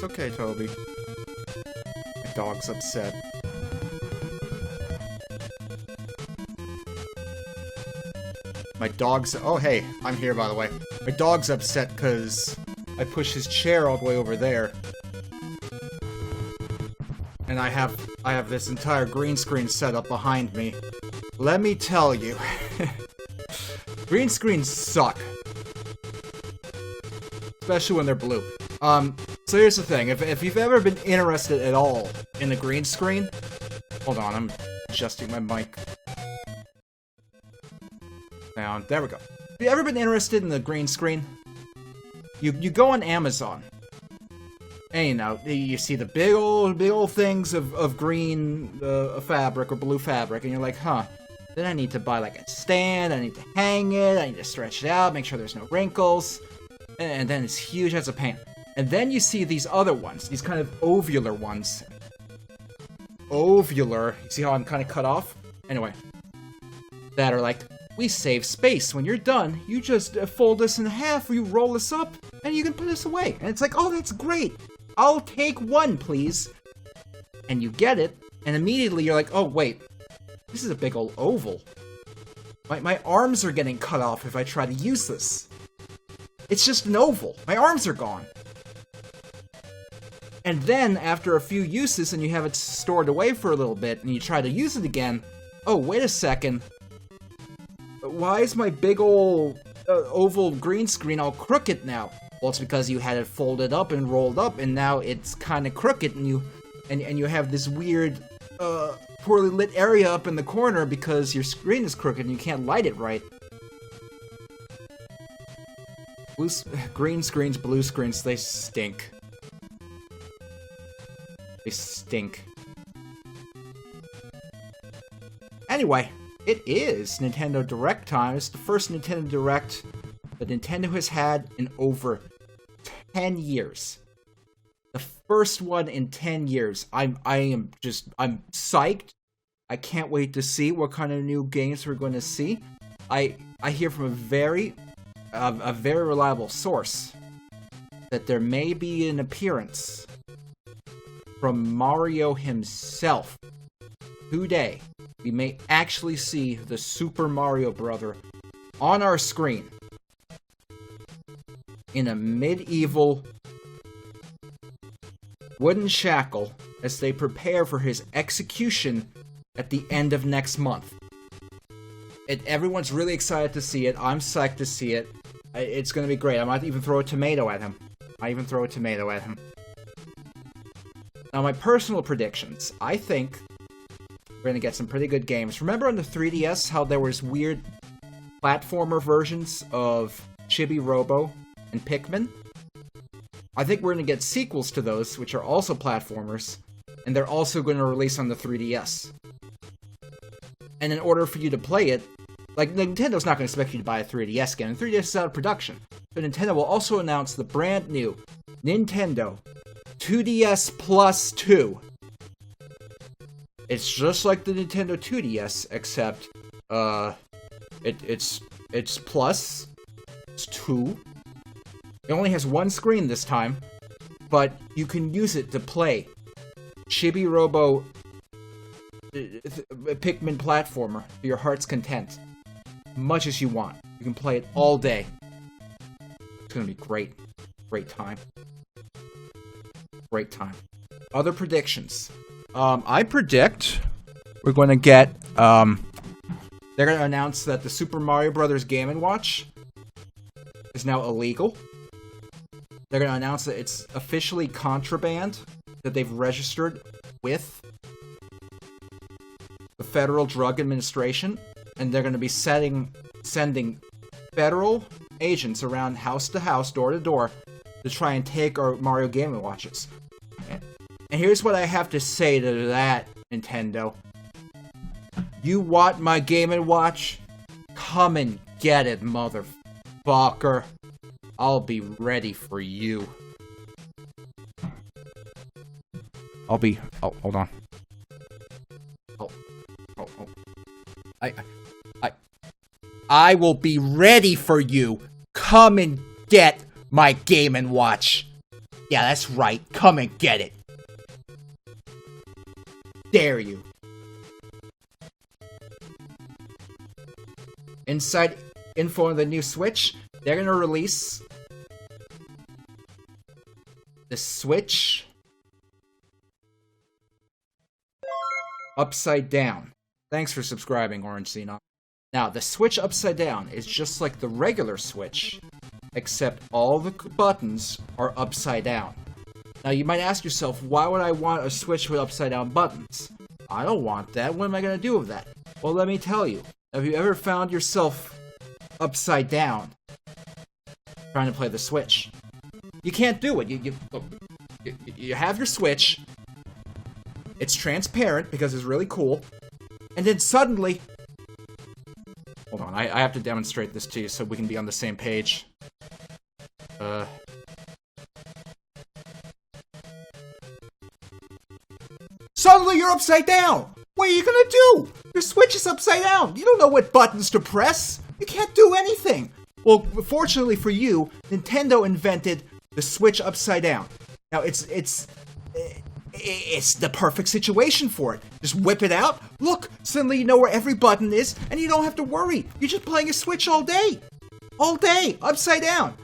It's okay, Toby. My dog's upset. My dog's... Oh, hey. I'm here, by the way. My dog's upset because I pushed his chair all the way over there. And I have this entire green screen set up behind me. Let me tell you. Green screens suck. Especially when they're blue. So here's the thing. If you've ever been interested at all in the green screen... Hold on, I'm adjusting my mic. Down. There we go. Have you ever been interested in the green screen? You go on Amazon. And you know, you see the big old things of green fabric or blue fabric, and you're like, huh. Then I need to buy like a stand, I need to hang it, I need to stretch it out, make sure there's no wrinkles. And then it's huge as a pain. And then you see these other ones, these kind of ovular ones. Ovular. You see how I'm kind of cut off? Anyway. That are like, we save space. When you're done, you just fold this in half, or you roll this up, and you can put this away. And it's like, oh, that's great. I'll take one, please. And you get it, and immediately you're like, oh, wait. This is a big old oval. My arms are getting cut off if I try to use this. It's just an oval. My arms are gone. And then, after a few uses, and you have it stored away for a little bit, and you try to use it again, oh, wait a second. Why is my big old oval green screen all crooked now? Well, it's because you had it folded up and rolled up, and now it's kind of crooked, and you have this weird, poorly lit area up in the corner because your screen is crooked and you can't light it right. Green screens, blue screens, they stink. They stink. Anyway, it is Nintendo Direct time. It's the first Nintendo Direct that Nintendo has had in over 10 years. The first one in 10 years. I'm psyched. I can't wait to see what kind of new games we're going to see. I hear from a very reliable source that there may be an appearance from Mario himself. Today, we may actually see the Super Mario brother on our screen in a medieval wooden shackle as they prepare for his execution at the end of next month. Everyone's really excited to see it. I'm psyched to see it. It's going to be great. I might even throw a tomato at him. Now, my personal predictions. I think we're going to get some pretty good games. Remember on the 3DS how there was weird platformer versions of Chibi Robo and Pikmin? I think we're going to get sequels to those, which are also platformers, and they're also going to release on the 3DS. And in order for you to play it, like, Nintendo's not going to expect you to buy a 3DS game, and 3DS is out of production. But Nintendo will also announce the brand new Nintendo 2DS Plus 2. It's just like the Nintendo 2DS, except, it's plus, it's 2. It only has one screen this time, but you can use it to play Chibi Robo Pikmin platformer to your heart's content. Much as you want. You can play it all day. It's gonna be great. Great time. Great time. Other predictions. I predict we're going to get, they're going to announce that the Super Mario Bros. Game & Watch is now illegal. They're going to announce that it's officially contraband that they've registered with the Federal Drug Administration, and they're going to be sending federal agents around house to house, door to door, to try and take our Mario Game & Watches. And here's what I have to say to that, Nintendo. You want my Game & Watch? Come and get it, motherfucker. I'll be ready for you. Oh, hold on. Oh. I will be ready for you. Come and get my Game & Watch. Yeah, that's right. Come and get it. Dare you. Inside info on the new Switch, they're gonna release the Switch upside down. Thanks for subscribing, Orange Xenon. Now, the Switch upside down is just like the regular Switch, except all the buttons are upside down. Now, you might ask yourself, why would I want a Switch with upside down buttons? I don't want that. What am I gonna do with that? Well, let me tell you. Have you ever found yourself upside down trying to play the Switch? You can't do it. You have your Switch. It's transparent because it's really cool. And then suddenly... Hold on, I have to demonstrate this to you so we can be on the same page. Suddenly you're upside down! What are you gonna do? Your Switch is upside down. You don't know what buttons to press. You can't do anything. Well, fortunately for you, Nintendo invented the Switch upside down. Now, it's the perfect situation for it. Just whip it out. Look, suddenly you know where every button is, and you don't have to worry. You're just playing a Switch all day. All day, upside down.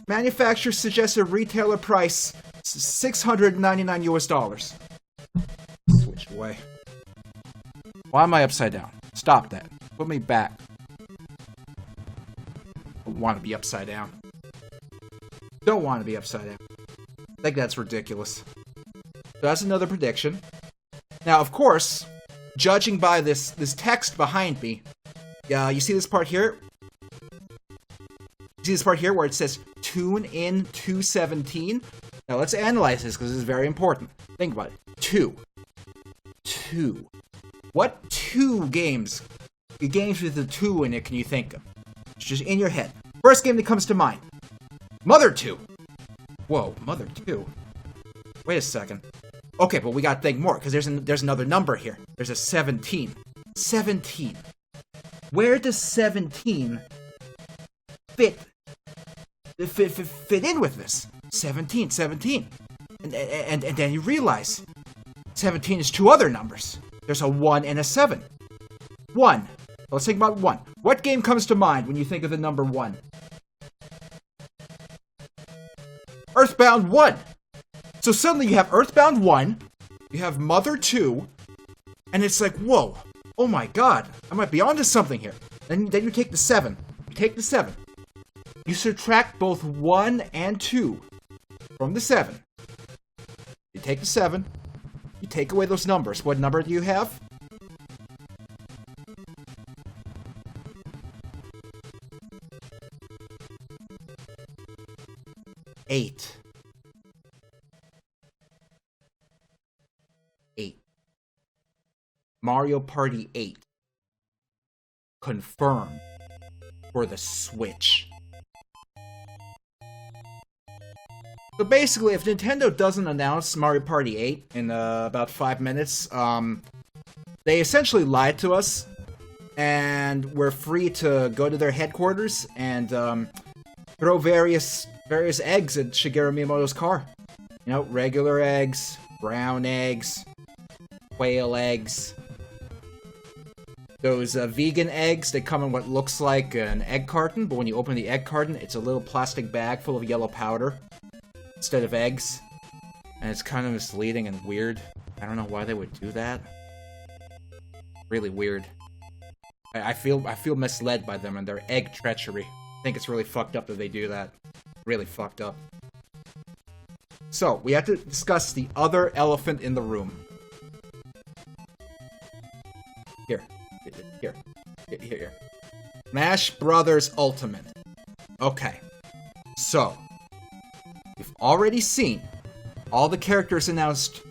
Manufacturer suggested retailer price $699 US. Switch away. Why am I upside down? Stop that. Put me back. I want to be upside down. Don't want to be upside down. I think that's ridiculous. So that's another prediction. Now, of course, judging by this text behind me, you see this part here? You see this part here where it says Tune in 217? Now let's analyze this because this is very important. Think about it. Two. What two games with a 2 in it can you think of? It's just in your head. First game that comes to mind. Mother 2. Whoa, Mother 2. Wait a second. Okay, but we gotta think more, because there's another number here. There's a 17. 17. Where does 17 fit in with this? 17. And then you realize 17 is two other numbers. There's a 1 and a 7. 1. Let's think about 1. What game comes to mind when you think of the number 1? Earthbound 1. So suddenly you have Earthbound 1, you have Mother 2, and it's like, whoa, oh my god, I might be onto something here. Then you take the 7. You take the 7. You subtract both 1 and 2 from the 7. You take the 7. You take away those numbers. What number do you have? Eight. Mario Party 8. Confirmed for the Switch. So basically, if Nintendo doesn't announce Mario Party 8 in about 5 minutes, they essentially lied to us, and we're free to go to their headquarters and throw various eggs at Shigeru Miyamoto's car. You know, regular eggs, brown eggs, quail eggs, those vegan eggs that come in what looks like an egg carton, but when you open the egg carton, it's a little plastic bag full of yellow powder instead of eggs, and it's kind of misleading and weird. I don't know why they would do that. Really weird. I feel misled by them and their egg treachery. I think it's really fucked up that they do that. Really fucked up. So, we have to discuss the other elephant in the room. Here. Smash Brothers Ultimate. Okay. So, you've already seen all the characters announced.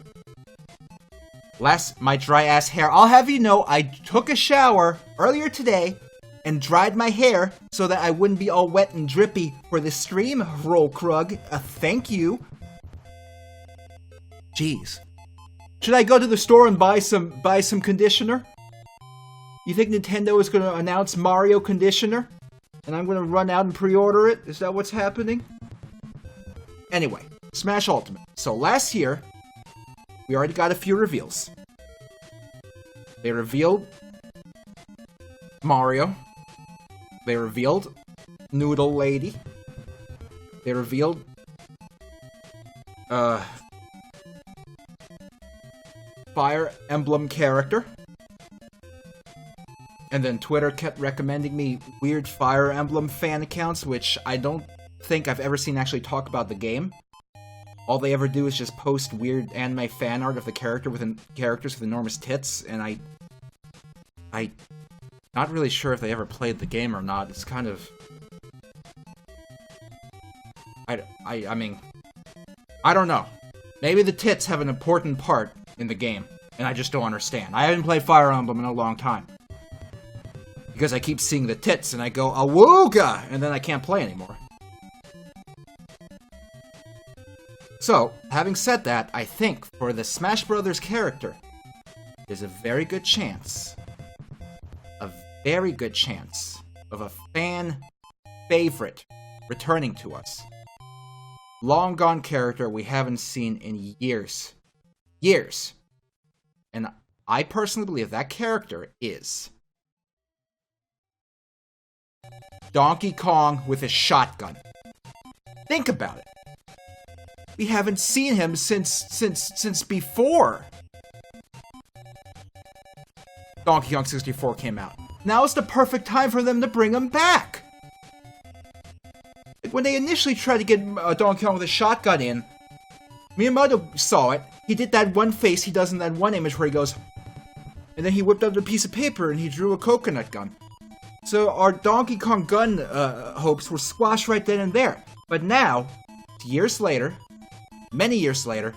My dry ass hair. I'll have you know, I took a shower earlier today and dried my hair so that I wouldn't be all wet and drippy for the stream, Roll Krug. Thank you. Jeez. Should I go to the store and buy some conditioner? You think Nintendo is going to announce Mario Conditioner? And I'm going to run out and pre-order it? Is that what's happening? Anyway, Smash Ultimate. So last year, we already got a few reveals. They revealed Mario. They revealed Noodle Lady. They revealed Fire Emblem character. And then Twitter kept recommending me weird Fire Emblem fan accounts, which I don't think I've ever seen actually talk about the game. All they ever do is just post weird anime fan art of the characters with enormous tits, and I not really sure if they ever played the game or not. It's kind of... I mean, I don't know. Maybe the tits have an important part in the game, and I just don't understand. I haven't played Fire Emblem in a long time. Because I keep seeing the tits, and I go, awooga! And then I can't play anymore. So, having said that, I think for the Smash Brothers character, there's a very good chance of a fan favorite returning to us. Long gone character we haven't seen in years. Years. And I personally believe that character is Donkey Kong with a shotgun. Think about it. We haven't seen him since before Donkey Kong 64 came out. Now is the perfect time for them to bring him back. Like when they initially tried to get Donkey Kong with a shotgun in, Miyamoto saw it. He did that one face he does in that one image where he goes, and then he whipped out a piece of paper and he drew a coconut gun. So our Donkey Kong gun hopes were squashed right then and there. But now, years later, many years later,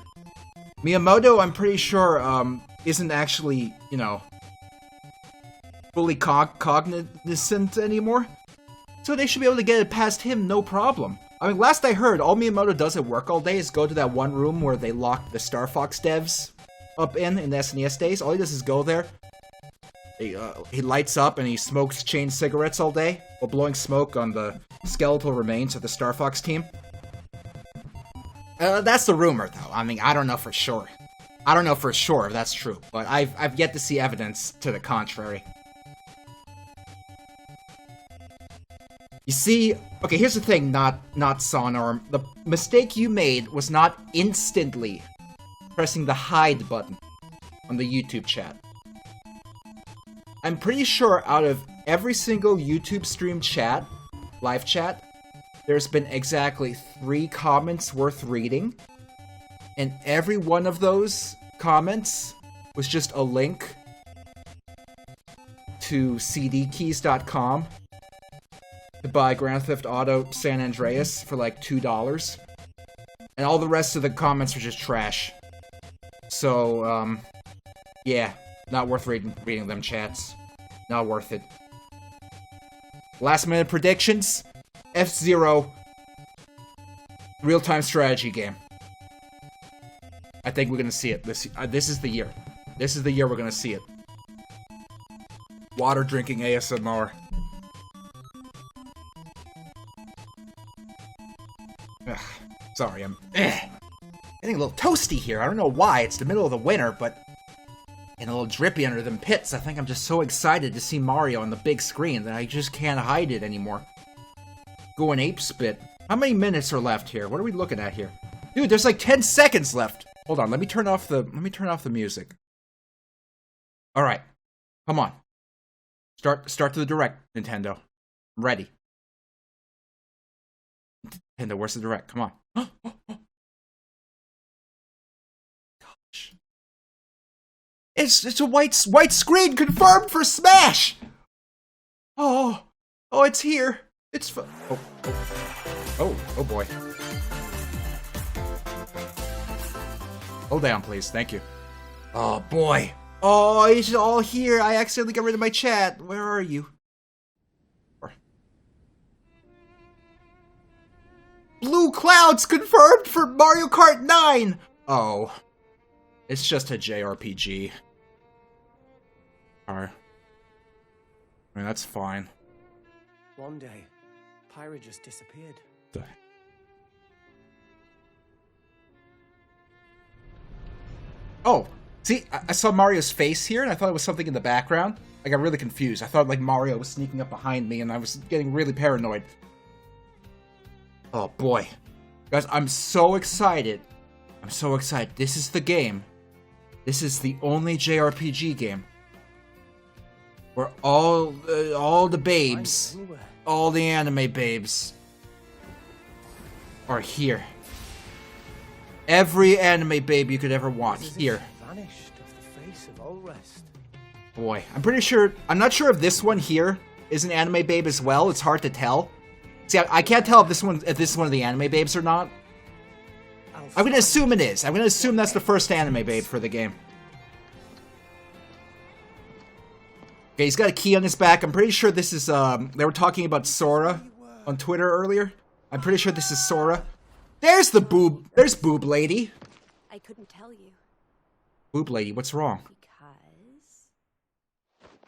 Miyamoto, I'm pretty sure, isn't actually, you know, fully cognizant anymore. So they should be able to get it past him, no problem. I mean, last I heard, all Miyamoto does at work all day is go to that one room where they locked the Star Fox devs up in the SNES days. All he does is go there. He lights up and he smokes chain cigarettes all day while blowing smoke on the skeletal remains of the Star Fox team. That's the rumor, though. I mean, I don't know for sure. I don't know for sure if that's true, but I've yet to see evidence to the contrary. You see, okay, here's the thing, not Sonorm. The mistake you made was not instantly pressing the hide button on the YouTube chat. I'm pretty sure out of every single YouTube stream chat, live chat, there's been exactly 3 comments worth reading, and every one of those comments was just a link to cdkeys.com to buy Grand Theft Auto San Andreas for like $2, and all the rest of the comments were just trash. So, yeah, not worth reading them chats. Not worth it. Last minute predictions. F-Zero real-time strategy game. I think we're gonna see it. This is the year. This is the year we're gonna see it. Water drinking ASMR. Ugh, sorry, I'm getting a little toasty here. I don't know why. It's the middle of the winter, but and a little drippy under them pits. I think I'm just so excited to see Mario on the big screen that I just can't hide it anymore. Going ape spit. How many minutes are left here? What are we looking at here? Dude, there's like 10 seconds left. Hold on, let me turn off the music. All right. Come on. Start to the direct, Nintendo. I'm ready. Nintendo, where's the direct? Come on. Gosh. It's a white screen confirmed for Smash. Oh, it's here. It's fun. Oh boy. Hold down, please. Thank you. Oh boy. Oh, it's all here. I accidentally got rid of my chat. Where are you? Blue clouds confirmed for Mario Kart 9. Oh, it's just a JRPG. Alright. I mean, that's fine. One day, Pyra just disappeared. Oh, see, I saw Mario's face here, and I thought it was something in the background. I got really confused. I thought, like, Mario was sneaking up behind me, and I was getting really paranoid. Oh, boy. Guys, I'm so excited. I'm so excited. This is the game. This is the only JRPG game where all the babes, all the anime babes are here. Every anime babe you could ever want here. Boy, I'm pretty sure. I'm not sure if this one here is an anime babe as well. It's hard to tell. See, I can't tell if this is one of the anime babes or not. I'm gonna assume it is. I'm gonna assume that's the first anime babe for the game. Okay, he's got a key on his back. I'm pretty sure this is, they were talking about Sora on Twitter earlier. I'm pretty sure this is Sora. There's the boob. There's Boob Lady. I couldn't tell you. Boob Lady, what's wrong? Because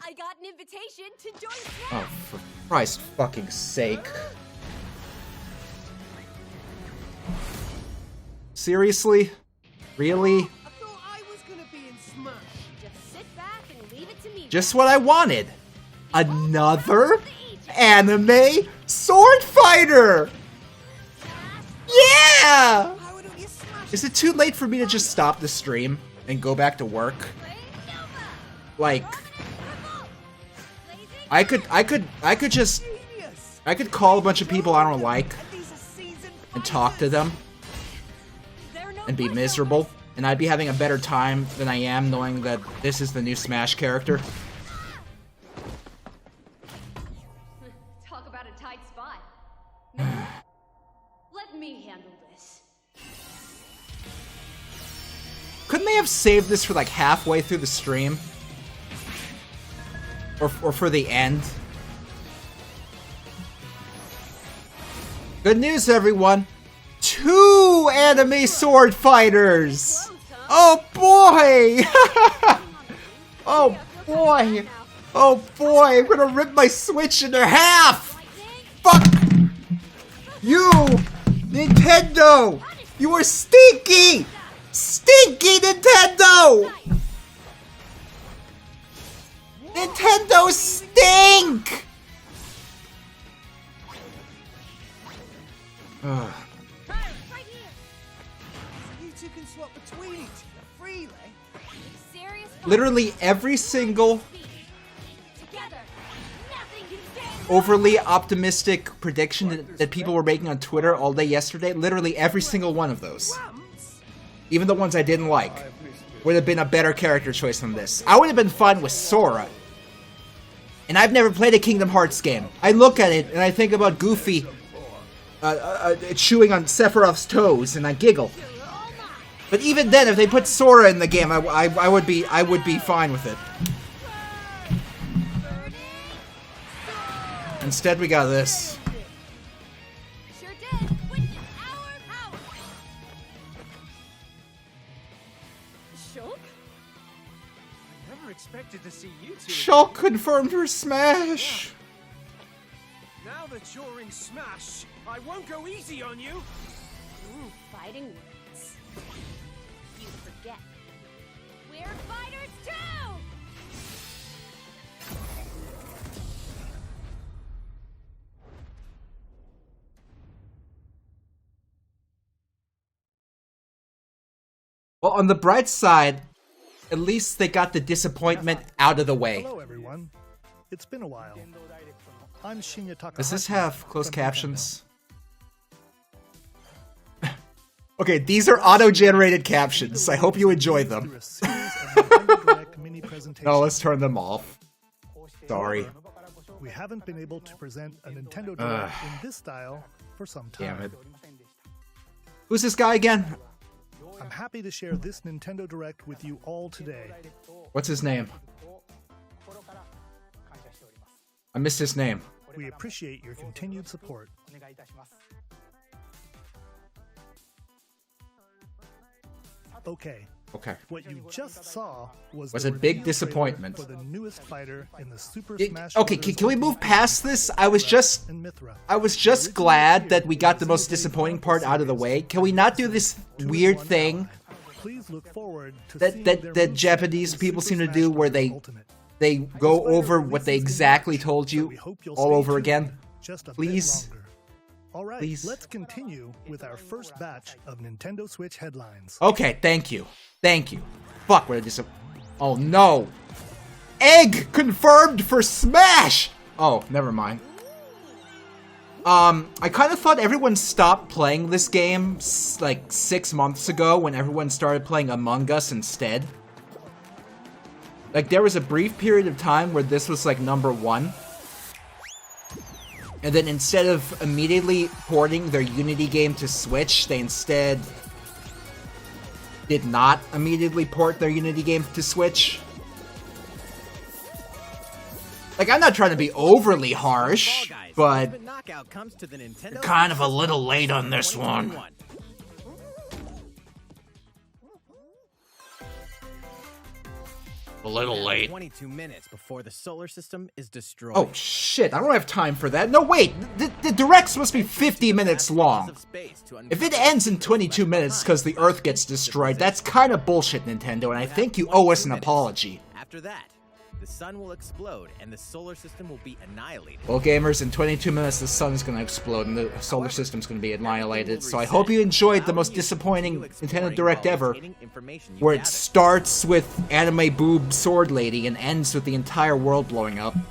I got an invitation to join Smash. Oh, for Christ's fucking sake. Seriously? Really? I thought I was gonna be in Smash. Just sit back and leave it to me. Just what I wanted. Another anime sword fighter! Yeah! How don't you smash? Is it too late for me to just stop the stream and go back to work? Like, I could call a bunch of people I don't like and talk to them and be miserable, and I'd be having a better time than I am knowing that this is the new Smash character. Talk about a tight spot. Let me handle this. Couldn't they have saved this for like halfway through the stream? Or for the end? Good news, everyone! 2 anime sword fighters! Oh boy! Oh boy! Oh boy, I'm gonna rip my Switch into half! Fuck you! Nintendo! You are stinky! Stinky Nintendo! Nintendo stink! Ugh. Right here. You two can swap between each other freely. Serious. Literally every single Together. Nothing can stand. overly optimistic prediction that people were making on Twitter all day yesterday, literally every single one of those, even the ones I didn't like, would have been a better character choice than this. I would have been fine with Sora. And I've never played a Kingdom Hearts game. I look at it and I think about Goofy chewing on Sephiroth's toes and I giggle. But even then, if they put Sora in the game, I would be fine with it. Instead, we got this. Sure did. Witness our power. Shulk? Never expected to see you two. Shulk confirmed her Smash. Now that you're in Smash, I won't go easy on you. Ooh, fighting words. You forget. We're fighters too! Well, on the bright side, at least they got the disappointment out of the way. Hello, everyone. It's been a while. I'm Shinya Takahashi. Does this have closed from captions? Okay, these are auto-generated captions. I hope you enjoy Nintendo them. through a series of Nintendo Direct mini presentations. No, let's turn them off. Sorry. We haven't been able to present a Nintendo Direct in this style for some time. Damn it. Who's this guy again? I'm happy to share this Nintendo Direct with you all today. What's his name? I missed his name. We appreciate your continued support. Okay, Okay. what you just saw was Was the a big reveal disappointment. trailer for the newest fighter in the Super It- Smash okay, Bros. can we move past this? I was just and Mithra. glad that we got the most disappointing part out of the way. Can we not do this weird thing Please look forward to that seeing that their that moveset Japanese in people Super seem to Smash do, where Bros. they Ultimate. they go Spider over what they releases in exactly March, told so you we hope you'll all stay over tuned again. just a Please. bit longer. All right, Please. let's continue with our first batch of Nintendo Switch headlines. Okay, thank you. Thank you. Fuck, what I just... Oh, no. Egg confirmed for Smash! Oh, never mind. I kind of thought everyone stopped playing this game, like, 6 months ago when everyone started playing Among Us instead. Like, there was a brief period of time where this was, like, #1. And then instead of immediately porting their Unity game to Switch, they instead did not immediately port their Unity game to Switch. Like, I'm not trying to be overly harsh, but kind of a little late on this one. A little late. 22 minutes before the solar system is destroyed. Oh shit, I don't have time for that. No, wait, the Direct's supposed to be 50 minutes long. If it ends in 22 minutes because the Earth gets destroyed, that's kind of bullshit, Nintendo, and I think you owe us an apology. After that, the sun will explode and the solar system will be annihilated. Well, gamers, in 22 minutes the sun's gonna explode and the solar system's gonna be annihilated, so I hope you enjoyed the most disappointing Nintendo Direct ever, where it starts with anime boob sword lady and ends with the entire world blowing up. By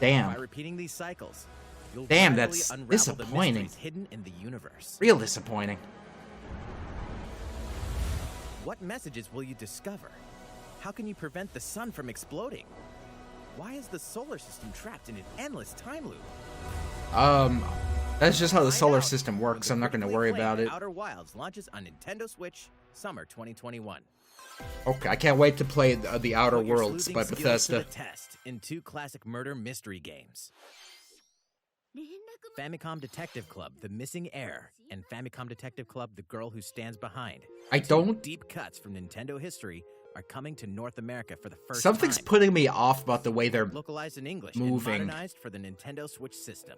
Damn. repeating these cycles, you'll Damn, gradually that's unravel disappointing. the mysteries hidden in the universe. Real disappointing. What messages will you discover? How can you prevent the sun from exploding? Why is the solar system trapped in an endless time loop? That's just how the Find solar out system when works. the I'm not gonna critically worry acclaimed about it. Outer Wilds launches on Nintendo Switch, summer 2021. Okay, I can't wait to play the Outer Put your Worlds sleuthing by skills to Bethesda. the test in 2 classic murder mystery games. Famicom Detective Club: The Missing Heir, and Famicom Detective Club: The Girl Who Stands Behind. I don't... Deep cuts from Nintendo history are coming to North America for the first Something's time. putting me off about the way they're Localized in English moving. and modernized for the Nintendo Switch system.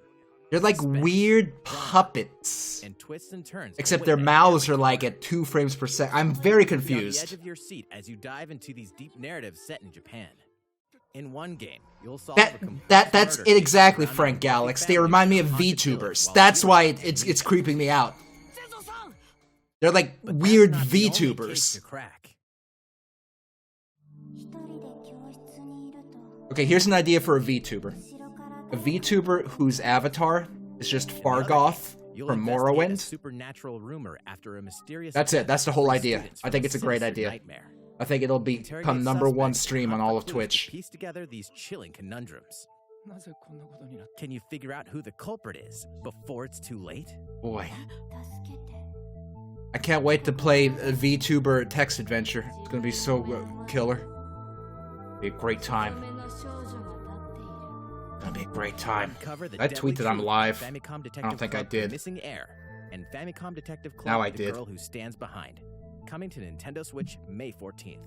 They're like Suspense, weird drama, puppets. and twists and turns. Except await their at mouths every are like corner. at 2 frames per second. I'm very Be on the edge confused. of your seat as you dive into these deep narratives set in Japan. In one game, you'll solve a complex That's murder it exactly, surrounding Frank a wealthy Galax. They family remind me in of a haunted village VTubers. while That's the why hero it's creeping me out. Senzo-san! They're like But that's weird not the only case VTubers. to crack. Okay, here's an idea for a VTuber. A VTuber whose avatar is just In the other Fargoth case, you'll from investigate a Morrowind. supernatural rumor after a mysterious That's it. death That's the whole frees idea. students I from think it's a great sinister idea. nightmare. I think it'll Interrogate become #1 suspects stream and on hunt all for of clues to Twitch. Piece together these chilling conundrums. Can you figure out who the culprit is before it's too late? Boy. I can't wait to play a VTuber text adventure. It's gonna be so killer. Be a great time. Gonna be a great time. Uncover the I deadly tweeted I'm truth live. of Famicom I Detective don't think I Club: The did. Missing Heir and Famicom Detective Club: Now I The did. Girl Who Stands Behind. Coming to Nintendo Switch May 14th.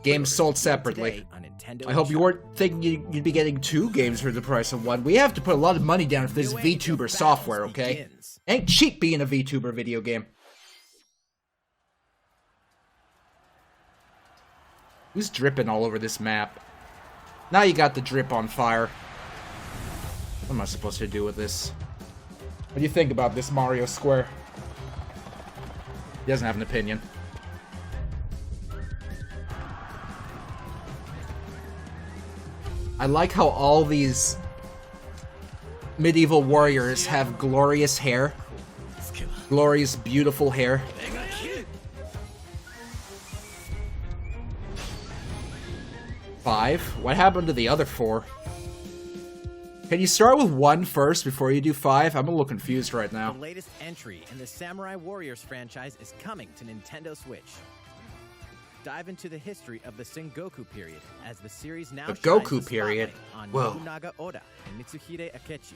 Games sold Pre-order separately. today on Nintendo I hope you eShop. weren't thinking you'd be getting 2 games for the price of 1. We have to put a lot of money down for this New age of VTuber battles software, okay? begins. Ain't cheap being a VTuber video game. Who's dripping all over this map? Now you got the drip on fire. What am I supposed to do with this? What do you think about this Mario Square? He doesn't have an opinion. I like how all these medieval warriors have glorious hair. Glorious, beautiful hair. Five? What happened to the other 4? Can you start with 1 first before you do 5? I'm a little confused right now. The latest entry in the Samurai Warriors franchise is coming to Nintendo Switch. Dive into the history of the Sengoku period as the series now The shines Goku the period? spotlight on Whoa. Nobunaga Oda and Mitsuhide Akechi.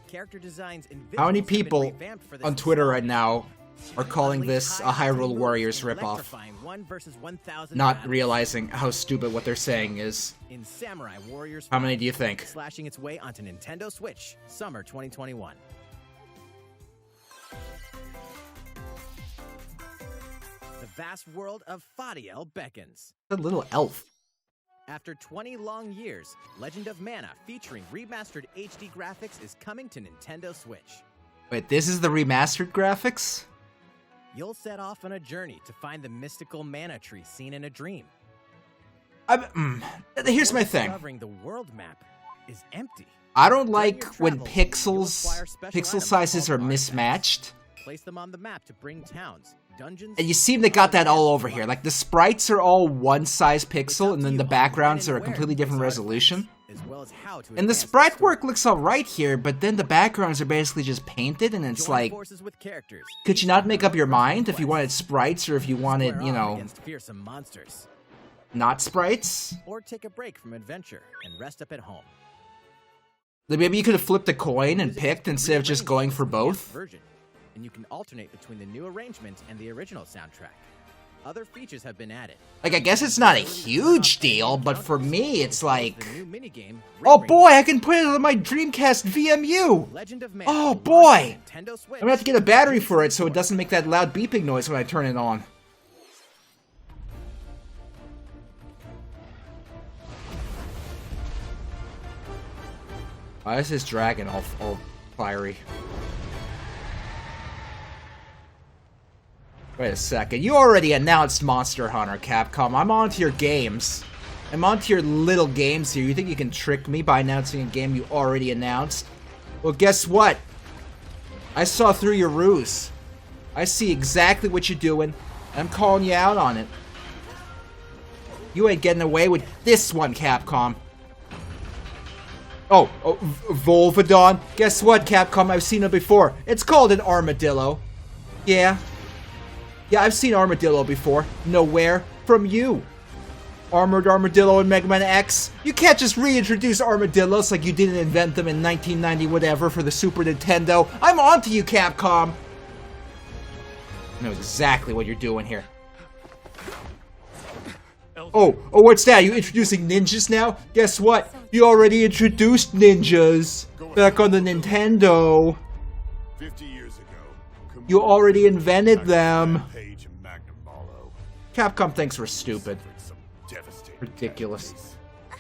Character designs and How many visuals have been people revamped for this on Twitter right installment. now are calling this a Hyrule Warriors ripoff, Electrifying 1 versus 1,000 not battles realizing how stupid what they're saying is? in Samurai Warriors How many do you think? slashing its way onto Nintendo Switch summer 2021. vast world of Fadiel beckons. A little elf. After 20 long years, Legend of Mana featuring remastered HD graphics is coming to Nintendo Switch. Wait, this is the remastered graphics? You'll set off on a journey to find the mystical mana tree seen in a dream. Here's my thing. Discovering the world map is empty. I don't like when pixel sizes are mismatched. Place them on the map to bring towns, dungeons, And you seem they got that all over here. Like, the sprites are all one size pixel, and then the backgrounds are a completely different resolution. as well as how to And the advance sprite story. work looks alright here, but then the backgrounds are basically just painted, and it's Join like, forces with characters. could you not make up your mind if you wanted sprites or if you wanted, Square you off know, against fearsome monsters. not sprites? Or take a break from adventure and rest up at home. Like, maybe you could have flipped a coin and picked instead of just going for both? Version, and you can alternate between the new arrangement and the original soundtrack. Other features have been added. Like, I guess it's not a huge deal, but for me, it's like, The new minigame, oh Ring boy, I can put it on my Dreamcast VMU! Legend of Mana Oh will boy! launch on Nintendo Switch. I'm gonna have to get a battery for it so it doesn't make that loud beeping noise when I turn it on. Why is this dragon all fiery? Wait a second. You already announced Monster Hunter, Capcom. I'm onto your games. I'm onto your little games here. You think you can trick me by announcing a game you already announced? Well, guess what? I saw through your ruse. I see exactly what you're doing. I'm calling you out on it. You ain't getting away with this one, Capcom. Oh, Volvidon. Guess what, Capcom? I've seen it before. It's called an armadillo. Yeah. Yeah, I've seen Armadillo before. Nowhere from you. Armored Armadillo in Mega Man X. You can't just reintroduce armadillos like you didn't invent them in 1990 whatever for the Super Nintendo. I'm onto you, Capcom. I know exactly what you're doing here. Oh, what's that? You introducing ninjas now? Guess what? You already introduced ninjas back on the Nintendo. 50 years ago, You already invented them. Page and Magnum Marlowe Capcom thinks we're stupid. suffered some devastating Ridiculous. casualties.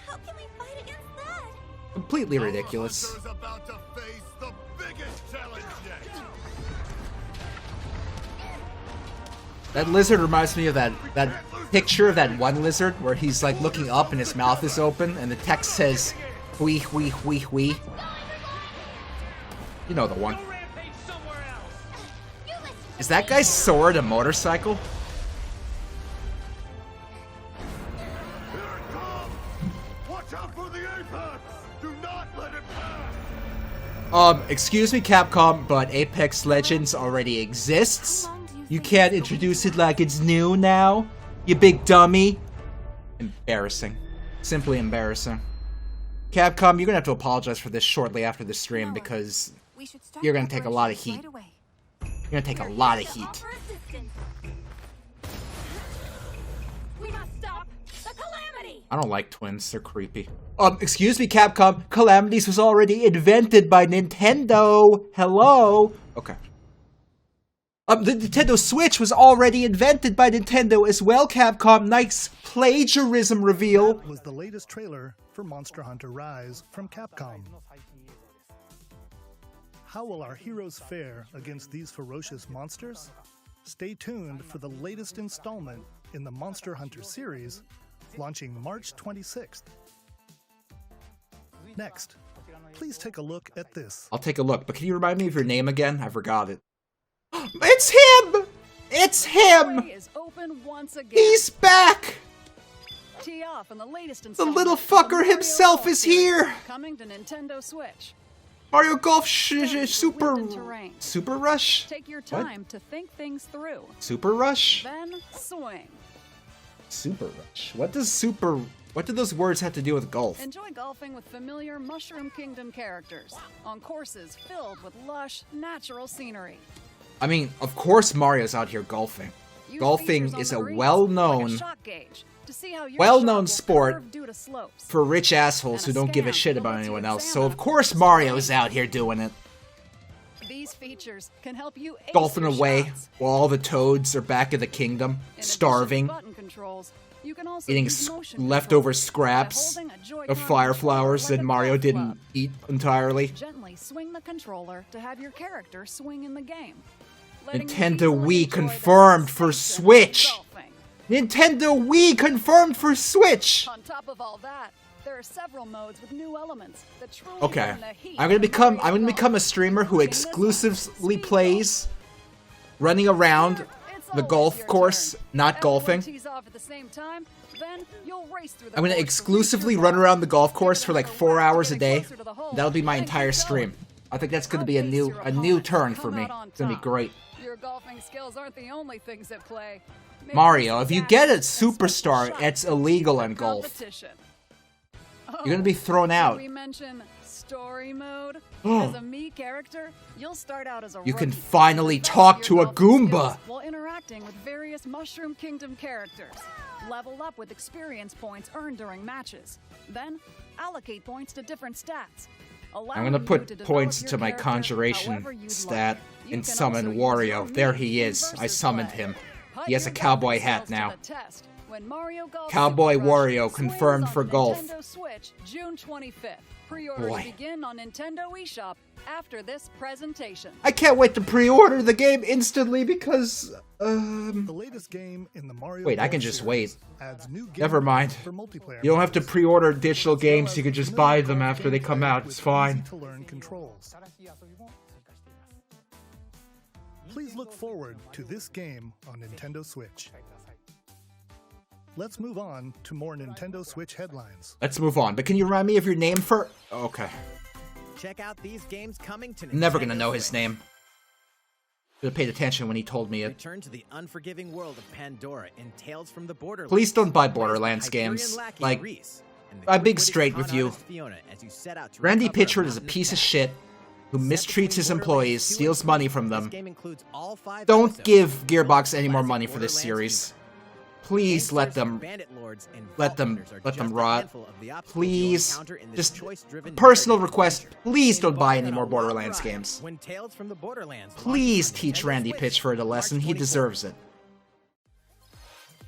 How can we fight against that? Completely ridiculous. The hunter is about to face the biggest challenge yet. That lizard reminds me of that picture of that one lizard where he's like looking up and his mouth is open and the text says, "Hui hui hui hui." You know the one. Is that guy's sword a motorcycle? Here it comes! Watch out for the apex! Do not let it pass! Excuse me, Capcom, but Apex Legends already exists. You can't introduce it like it's new now, you big dummy. Embarrassing. Simply embarrassing. Capcom, you're gonna have to apologize for this shortly after the stream because We should start you're gonna take a lot of preparations heat. right away. you're gonna take a lot of To heat. offer assistance. We must stop the calamity. I don't like twins, they're creepy. Excuse me, Capcom, Calamities was already invented by Nintendo. Hello? Okay. The Nintendo Switch was already invented by Nintendo as well, Capcom. Nice plagiarism reveal. Was the latest trailer for Monster Hunter Rise from Capcom. How will our heroes fare against these ferocious monsters? Stay tuned for the latest installment in the Monster Hunter series, launching March 26th. Next, please take a look at this. I'll take a look, but can you remind me of your name again? I forgot it. It's him! It's him! Is open once again. He's back! Tee off on the latest The installment little of the fucker Mario himself Golf is series, here! Coming to Nintendo Switch. Mario Golf Super terrain. Super Rush? Take your What? time to think things through. Super Rush? Then swing. Super Rush. What do those words have to do with golf? Enjoy golfing with familiar Mushroom Kingdom characters on courses filled with lush, natural scenery. I mean, of course Mario's out here golfing. Use Golfing features on is the a greens well-known like a shot gauge to see how your well-known shot will sport curve due to slopes. for rich assholes who And a don't give a scan shit will about let you anyone else. So examine of course a Mario's out here doing it. These These features can help you ace golfing your away shots. while all the toads are back in the kingdom, In addition to starving, button controls, you can also eating use motion leftover controls by scraps holding a Joy-Con of fire flowers controller that like a Mario golf didn't club. eat entirely. Gently swing the controller to have your character swing in the game. Letting you Nintendo easily Wii enjoy the confirmed for sensation of Switch. golfing. Nintendo Wii confirmed for Switch! On top of all that, there are several modes with new elements that truly Okay, bring the heat I'm gonna to become Mario a Golf, streamer who including this one, exclusively Speed plays running around Golf. It's the always golf your course, turn. not Everyone golfing. tees off at the same time, then you'll race through the I'm gonna course to exclusively reach your run goal. around the golf Take course it for like another 4 lap to hours a get day. closer to the hole, That'll be my and keep entire going. stream. I think that's gonna be a Outpace new your a new opponents turn and for come me. out on It's gonna be top. great. Your golfing skills aren't the only things at play. Maybe Mario, if you some get a dashes and special superstar, shots it's to beat illegal the in golf. competition. You're gonna be thrown Did out. we mention story mode? As a Mii character, you'll start out as a You can rookie. finally Develop talk your to a golfing Goomba. skills while interacting with various Mushroom Kingdom characters. Level up with experience points earned during matches. Then allocate points to different stats. I'm gonna put points to my conjuration stat and summon Wario. There he is. I summoned him. He has a cowboy hat now. Cowboy Wario confirmed for golf. Nintendo Switch, June 25th. Pre-orders Boy. begin on Nintendo eShop after this presentation. I can't wait to pre-order the game instantly because, The latest game in the Mario Wait, I Golf can just series wait. adds new game Never mind. modes for multiplayer You don't have to matches, pre-order digital as well games, as you can just familiar buy them golf after they come gameplay out. with It's fine. easy-to-learn controls. Please look forward to this game on Nintendo Switch. Let's move on to more Nintendo Switch headlines. Let's move on. But can you remind me of your name for... Okay. Check out these games coming to Nintendo Never gonna know his Switch. name. Should have paid attention when he told me it. Return to the unforgiving world of Pandora in Tales from the Borderlands. Please don't buy Play as the Borderlands Hyperion games. lackey Like, Reese, and the I'm being quick-witted straight con with you. artist Fiona as you set out to Randy recover a Pitchford is a mountain piece of cash. shit who Set mistreats between his Borderlands employees, 2 and steals 3, money from this them. game includes all 5 Don't episodes, give plus Gearbox any more classic money for this Borderlands series. humor. Please let Gangsters, them... bandit lords, and let vault them- hunters are let them just a rot. handful of the obstacles Please, you'll encounter in this just choice-driven personal narrative request, adventure. please don't buy Embark any on more a wild Borderlands ride games. when Tales from the Borderlands launches Please on teach Nintendo Randy Switch, Pitchford a lesson. March He 24th. deserves it.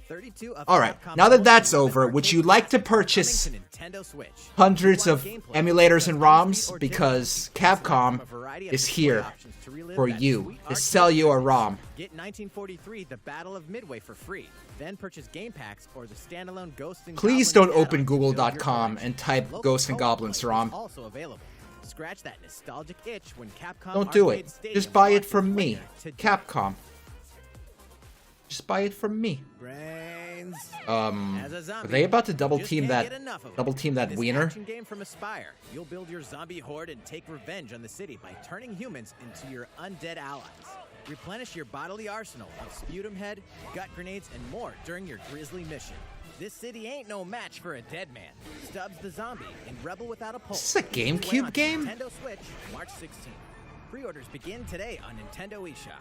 32 of Alright, Capcom's now that most that's beloved over, would arcade you like to classics coming purchase to Nintendo Switch? hundreds You of want gameplay, emulators and high-speed ROMs? or Because digital? Select Capcom from a variety of is display here options to relive for that you sweet to arcade sell you a experience. ROM. Get 1943 The Battle of Midway for free. Then purchase game packs or the standalone Ghosts and Please Goblins don't open add-on to build your google.com collection. and type Local Ghosts and co-op Goblins play is ROM. also available. Scratch that nostalgic itch when Capcom Don't do Arcade it. Stadium Just buy it launches from me. later today. Capcom. Just buy it from me. Brains. As a Are zombie, they about to you double just team can't that get enough of it. double team that In this wiener? action game from Aspire, you'll build your zombie horde and take revenge on the city by turning humans into your undead allies. Replenish your bodily arsenal of sputum head, gut grenades, and more during your grisly mission. This city ain't no match for a dead man. Stubbs the zombie in Rebel Without a Pulse. Is this a Each way GameCube on game? Nintendo Switch, March 16th. Pre-orders begin today on Nintendo eShop.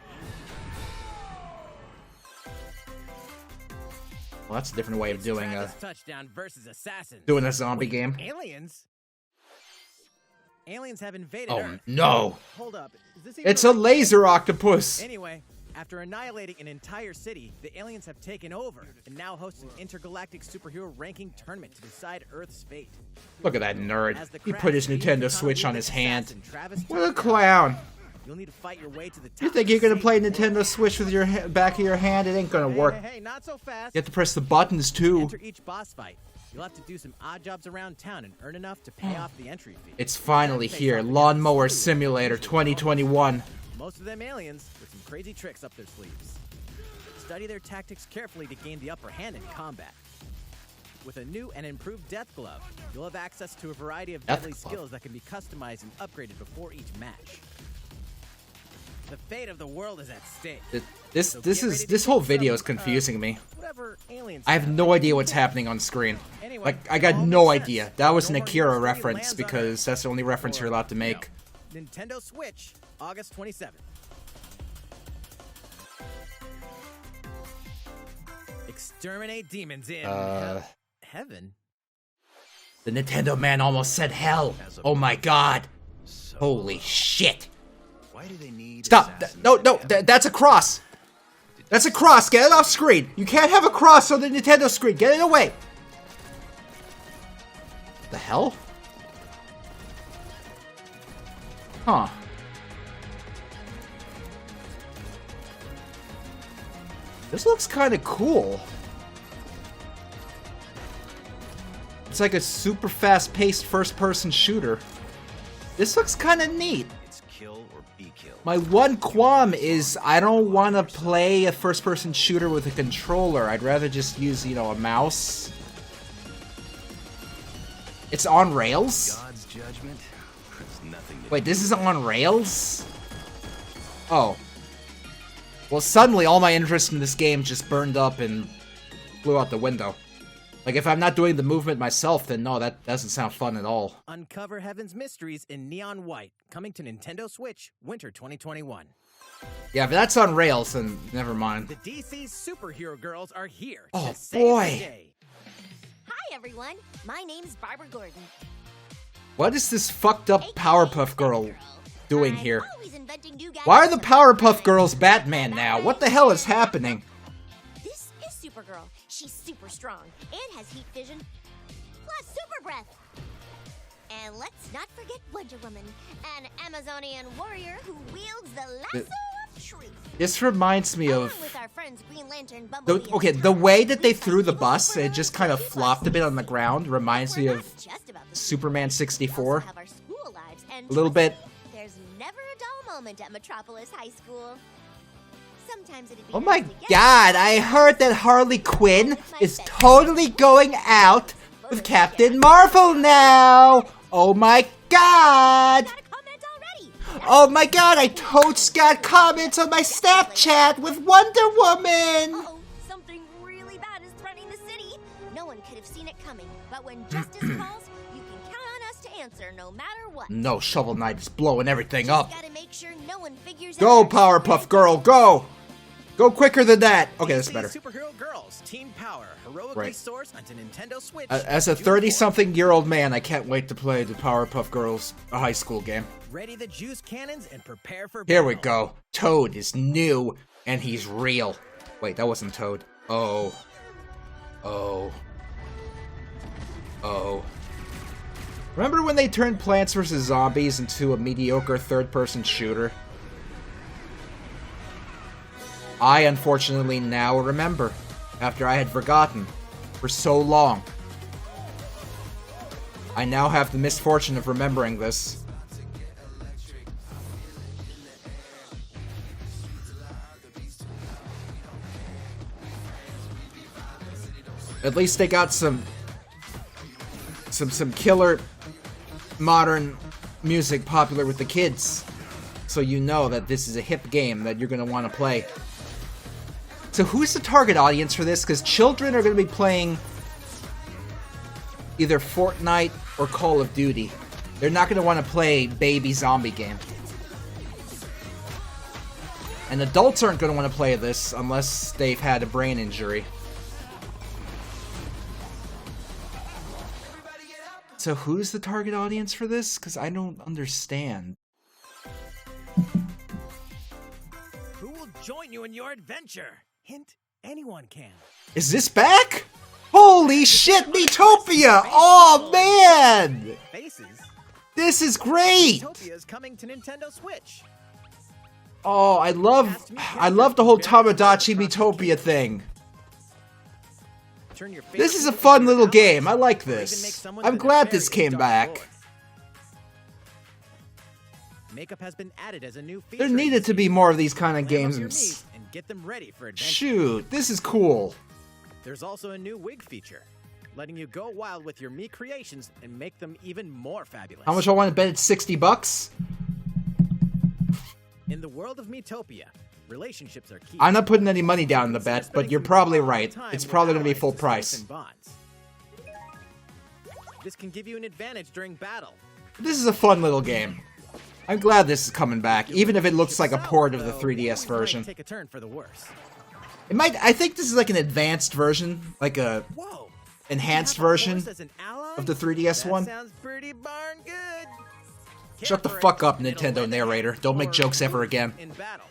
Well, that's a different way of It's doing Travis a Touchdown versus Assassins. zombie Wait, game. Aliens? Aliens have invaded Oh Earth. no! Hold up. Is this even It's a laser octopus! Anyway, after annihilating an entire city, the aliens have taken over and now host an intergalactic superhero ranking tournament to decide Earth's fate. Look at that nerd. As the He crash put his leads Nintendo the Switch on convoluted his hand. assassin Travis What a Touchdown. clown! You'll need to fight your way to the top. You think of you're gonna the play stage. Nintendo Switch with your back of your hand? It ain't gonna work. Hey, not so fast. You have to press the buttons too. Enter each boss fight. You'll have to do some odd jobs around town and earn enough to pay off the entry fee. It's finally Then face here. off against Lawnmower two Simulator usually 2021. Most of them aliens with some crazy tricks up their sleeves. Study their tactics carefully to gain the upper hand in combat. With a new and improved Death Glove, you'll have access to a variety of Death deadly Glove. skills that can be customized and upgraded before each match. The fate of the world is at stake. This So this get is ready to this whole take video is some, confusing me. Whatever aliens I have no idea what's happening on screen. Anyway, Like I got all no makes sense. idea. That was an No more Akira history reference lands on because that's the only reference you're allowed to make. Nintendo Switch, August 27th. Exterminate demons in heaven. The Nintendo man almost said hell. Oh my god. Holy shit. Why do they need Stop! No, that's a cross! That's a cross! Get it off screen! You can't have a cross on the Nintendo screen! Get it away! The hell? Huh. This looks kind of cool. It's like a super fast-paced first-person shooter. This looks kind of neat. It's kill or be killed. My one qualm is I don't want to play a first-person shooter with a controller. I'd rather just use, you know, a mouse. It's on rails? God's judgment is nothing to Wait, this is on rails? Oh. Well, suddenly all my interest in this game just burned up and flew out the window. Like, if I'm not doing the movement myself, then no, that doesn't sound fun at all. Uncover Heaven's Mysteries in Neon White, coming to Nintendo Switch, winter 2021. Yeah, if that's on rails, then never mind. The DC superhero girls are here Oh, to save boy. the day. Hi, everyone. My name's Barbara Gordon. What is this fucked up Powerpuff Girl doing I'm here? always inventing new Why are the gadgets. Powerpuff Girls Batman now? What the hell is happening? This is Supergirl. She's super strong and has heat vision, plus super breath. And let's not forget Wonder Woman, an Amazonian warrior who wields the lasso of truth. This reminds me Along of... with our friends Green Lantern, Bumblebee, and Okay, the Tomorrow, way that they we've got threw the evil bus, it superheroes just kind of to keep flopped us a bit on the ground. Reminds me We're of not just about the Superman superheroes. 64. We also have our school lives, and A little trust bit. me, there's never a dull moment at Metropolis High School. Sometimes it'd be Oh my nice to get god, I heard that Harley Quinn is totally going out with Captain Marvel now! Oh my god! Got a comment already. Oh my god, I totes got comments on my Snapchat with Wonder Woman! Uh-oh, something really bad is threatening the city. No one could have seen it coming, but when justice calls, you can count on us to answer no matter what. No, Shovel Knight is blowing everything up. Gotta make sure no one figures Go, out Powerpuff Girl, go! Go quicker than that! Okay, that's DC better. Superhero girls, Team Power, heroically Right. sourced onto Nintendo Switch. As a June 4th. 30-something-year-old man, I can't wait to play the Powerpuff Girls high school game. Ready the juice cannons and prepare for Here we battle. go. Toad is new, and he's real. Wait, that wasn't Toad. Oh. Oh. Oh. Remember when they turned Plants vs. Zombies into a mediocre third-person shooter? I, unfortunately, now remember, after I had forgotten for so long. I now have the misfortune of remembering this. At least they got some killer modern music popular with the kids. So you know that this is a hip game that you're going to want to play. So who's the target audience for this? Because children are going to be playing either Fortnite or Call of Duty. They're not going to want to play baby zombie game. And adults aren't going to want to play this unless they've had a brain injury. So who's the target audience for this? Because I don't understand. Who will join you in your adventure? Hint, anyone can. Is this back? Holy shit, Miitopia! Oh man! Faces. This is great! Utopia is coming to Nintendo Switch. Oh, I love the whole Tamagotchi Miitopia thing. Turn your This is a favorite fun superhero little allies, game. I like or even make this. someone I'm the glad this nefarious came Dark back. Lord. Makeup has been added as a new feature. There in needed to be season. more of these kind of Glam up your games. meat and get them ready for adventure. Shoot, this is cool. There's also a new wig feature, letting you go wild with your Mii creations and make them even more fabulous. How much I want to bet it's $60? In the world of Miitopia, relationships are key. I'm not putting any money down in the bet, but you're probably right. Time It's with probably going to be allies full to price. strengthen bonds. This can give you an advantage during battle. This is a fun little game. I'm glad this is coming back, even if it looks like a port of the 3DS Always might version. Take a turn for the worse. It might. I think this is like an advanced version, like a Whoa! enhanced You have a version horse as an ally? of the 3DS That one. sounds pretty darn good. Shut the fuck up, Nintendo narrator. Don't make jokes ever again. In battle.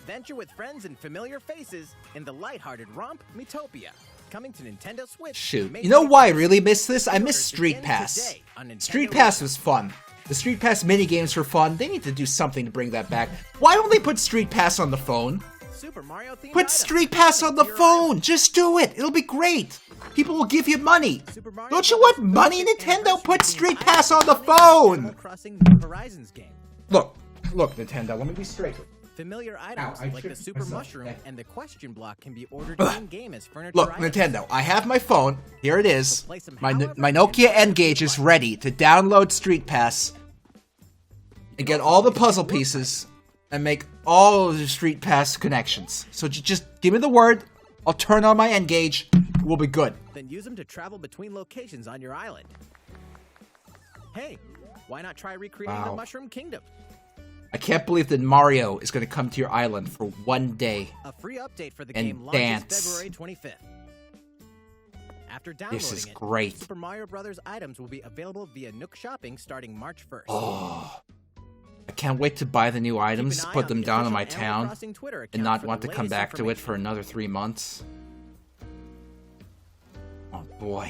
Venture with friends and familiar faces in the lighthearted romp Metopia. Coming to Nintendo Switch. Shoot. You know why I really missed this? I missed Street Pass. Street Pass was fun. The Street Pass minigames were fun. They need to do something to bring that back. Why don't they put Street Pass on the phone? Super Mario themed Put Street Pass on the phone! Just do it! It'll be great! People will give you money! Don't you want money, Nintendo? Put Street Pass on the phone! Crossing New Horizons game. Look, Nintendo, let me be straight with you. Familiar items I like the tripped Super myself. Mushroom Okay. and the Question Block can be ordered in-game as furniture Look, items. Nintendo, I have my phone. Here it is. My Nokia N-Gage is ready to download Street Pass and get all the puzzle pieces and make all of the Street Pass connections. So just give me the word. I'll turn on my N-Gage. We'll be good. Then use them to travel between locations on your island. Hey, why not try recreating the Mushroom Kingdom? I can't believe that Mario is going to come to your island for one day. A free update for the And game launches dance. February 25th. After downloading This is it, great. Super Mario Brothers items will be available via Nook Shopping starting March 1st. Oh, I can't wait to buy the new items, put them down in my town, Crossing Twitter and account not for want the to come latest back to it for information. another 3 months. Oh boy.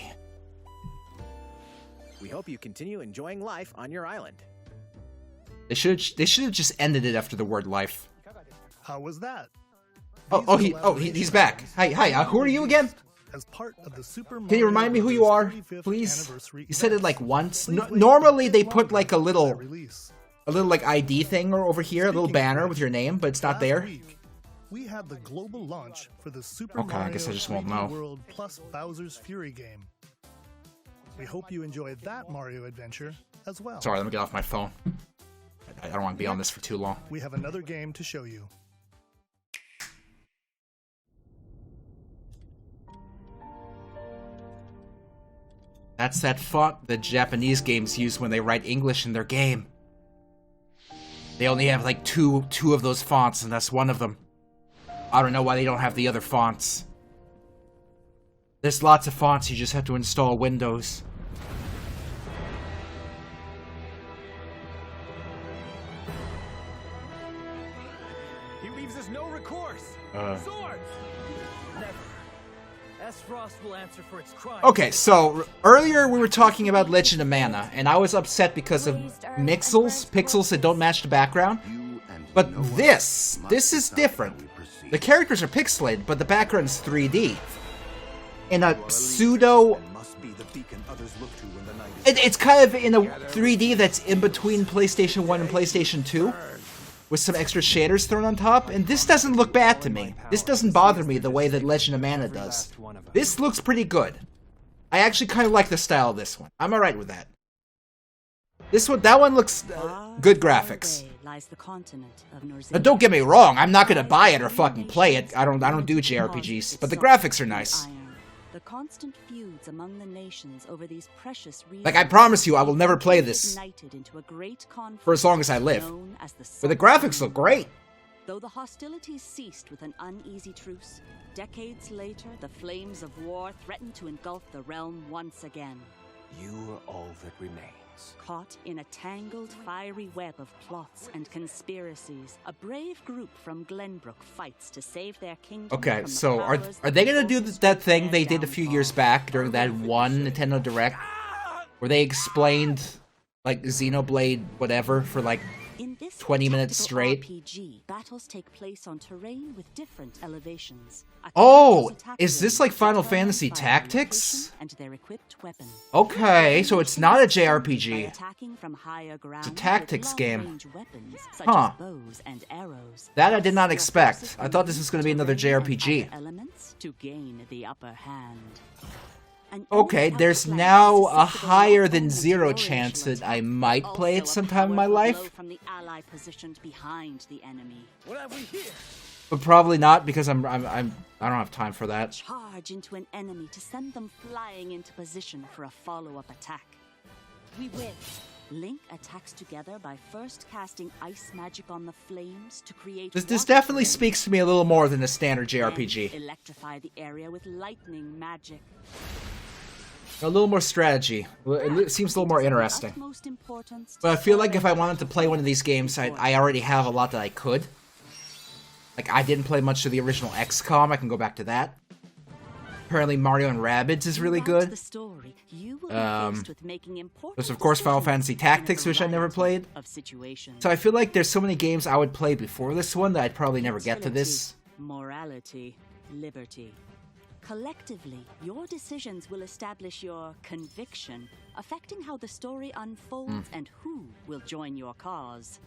We hope you continue enjoying life on your island. They should have just ended it after the word life. How was that? He's back. Hi, who are you again? As part of the Super Can you remind me who you are, please? You said it like once. Normally they put like a little like ID thing over here, a little banner with your name, but it's not there. We had the global launch for the Super Okay, I Mario guess I just won't 3D know. World plus Bowser's Fury game. We hope you enjoyed that Mario adventure as well. Sorry, let me get off my phone. I don't want to be on this for too long. We have another game to show you. That's that font that Japanese games use when they write English in their game. They only have like two of those fonts, and that's one of them. I don't know why they don't have the other fonts. There's lots of fonts, you just have to install Windows. He leaves us no recourse. Swords! Never. S-Frost will answer for its crime. Okay, so earlier we were talking about Legend of Mana, and I was upset because of pixels that don't match the background. But this is different. The characters are pixelated, but the background's 3D. In a pseudo... It's kind of in a 3D that's in between PlayStation 1 and PlayStation 2, with some extra shaders thrown on top, and this doesn't look bad to me. This doesn't bother me the way that Legend of Mana does. This looks pretty good. I actually kind of like the style of this one. I'm alright with that. That one looks good graphics. Now, don't get me wrong, I'm not gonna buy it or fucking play it. I don't do JRPGs, but the graphics are nice. The constant feuds among the nations over these precious Like, I promise you, I will never play this for as long as I live. But the graphics look great. Though the hostilities ceased with an uneasy truce, decades later, the flames of war threatened to engulf the realm once again. You are all that remains. Caught in a tangled, fiery web of plots and conspiracies, a brave group from Glenbrook fights to save their kingdom. Okay, from the so are powers they gonna that do forces that thing their they did a few downfall? years back during that one Nintendo Direct, where they explained like Xenoblade whatever for like In this 20 minutes tactical straight? RPG, battles take place on terrain with different elevations. Oh, Attackers attack is this rooms like Final determined Fantasy by their Tactics? location and their equipped weapon. Okay, so it's not a By JRPG. attacking from higher ground It's a with tactics game. long-range weapons, such Huh. as bows and arrows. That I did not Your expect. forces I thought this was gonna be another terrain and JRPG. other elements to gain the upper hand. An Okay, enemy there's outflank now is a susceptible higher not than only to zero your chance initial that I attack, might but play it also a sometime in my powerful life. blow from the ally positioned behind the enemy. What have we here? But probably not because I don't have time for that. Charge into an enemy to send them flying into position for a follow-up attack. We win. Link attacks together by first casting ice magic on the flames to create. This water definitely flames. speaks to me a little more than a standard Then JRPG. electrify the area with lightning magic. A little more strategy. It seems a little more interesting. But I feel like if I wanted to play one of these games, I already have a lot that I could. Like, I didn't play much of the original XCOM. I can go back to that. Apparently, Mario and Rabbids is really good. There's, of course, Final Fantasy Tactics, which I never played. So I feel like there's so many games I would play before this one that I'd probably never get to this. Morality, liberty. Collectively, your decisions will establish your conviction, affecting how the story unfolds and who will join your cause.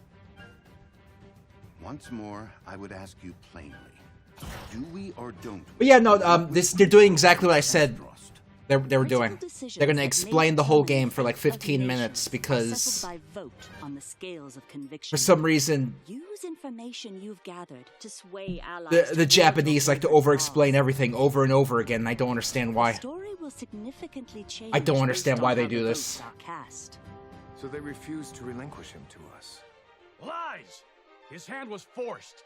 Once more, I would ask you plainly. Do we or don't we? But yeah, no, they're doing exactly what I said they were doing. They're gonna explain the whole game for like 15 minutes because for some reason the Japanese like to over-explain everything over and over again, and I don't understand why. I don't understand why they do this. So they refuse to relinquish him to us. Lies! His hand was forced.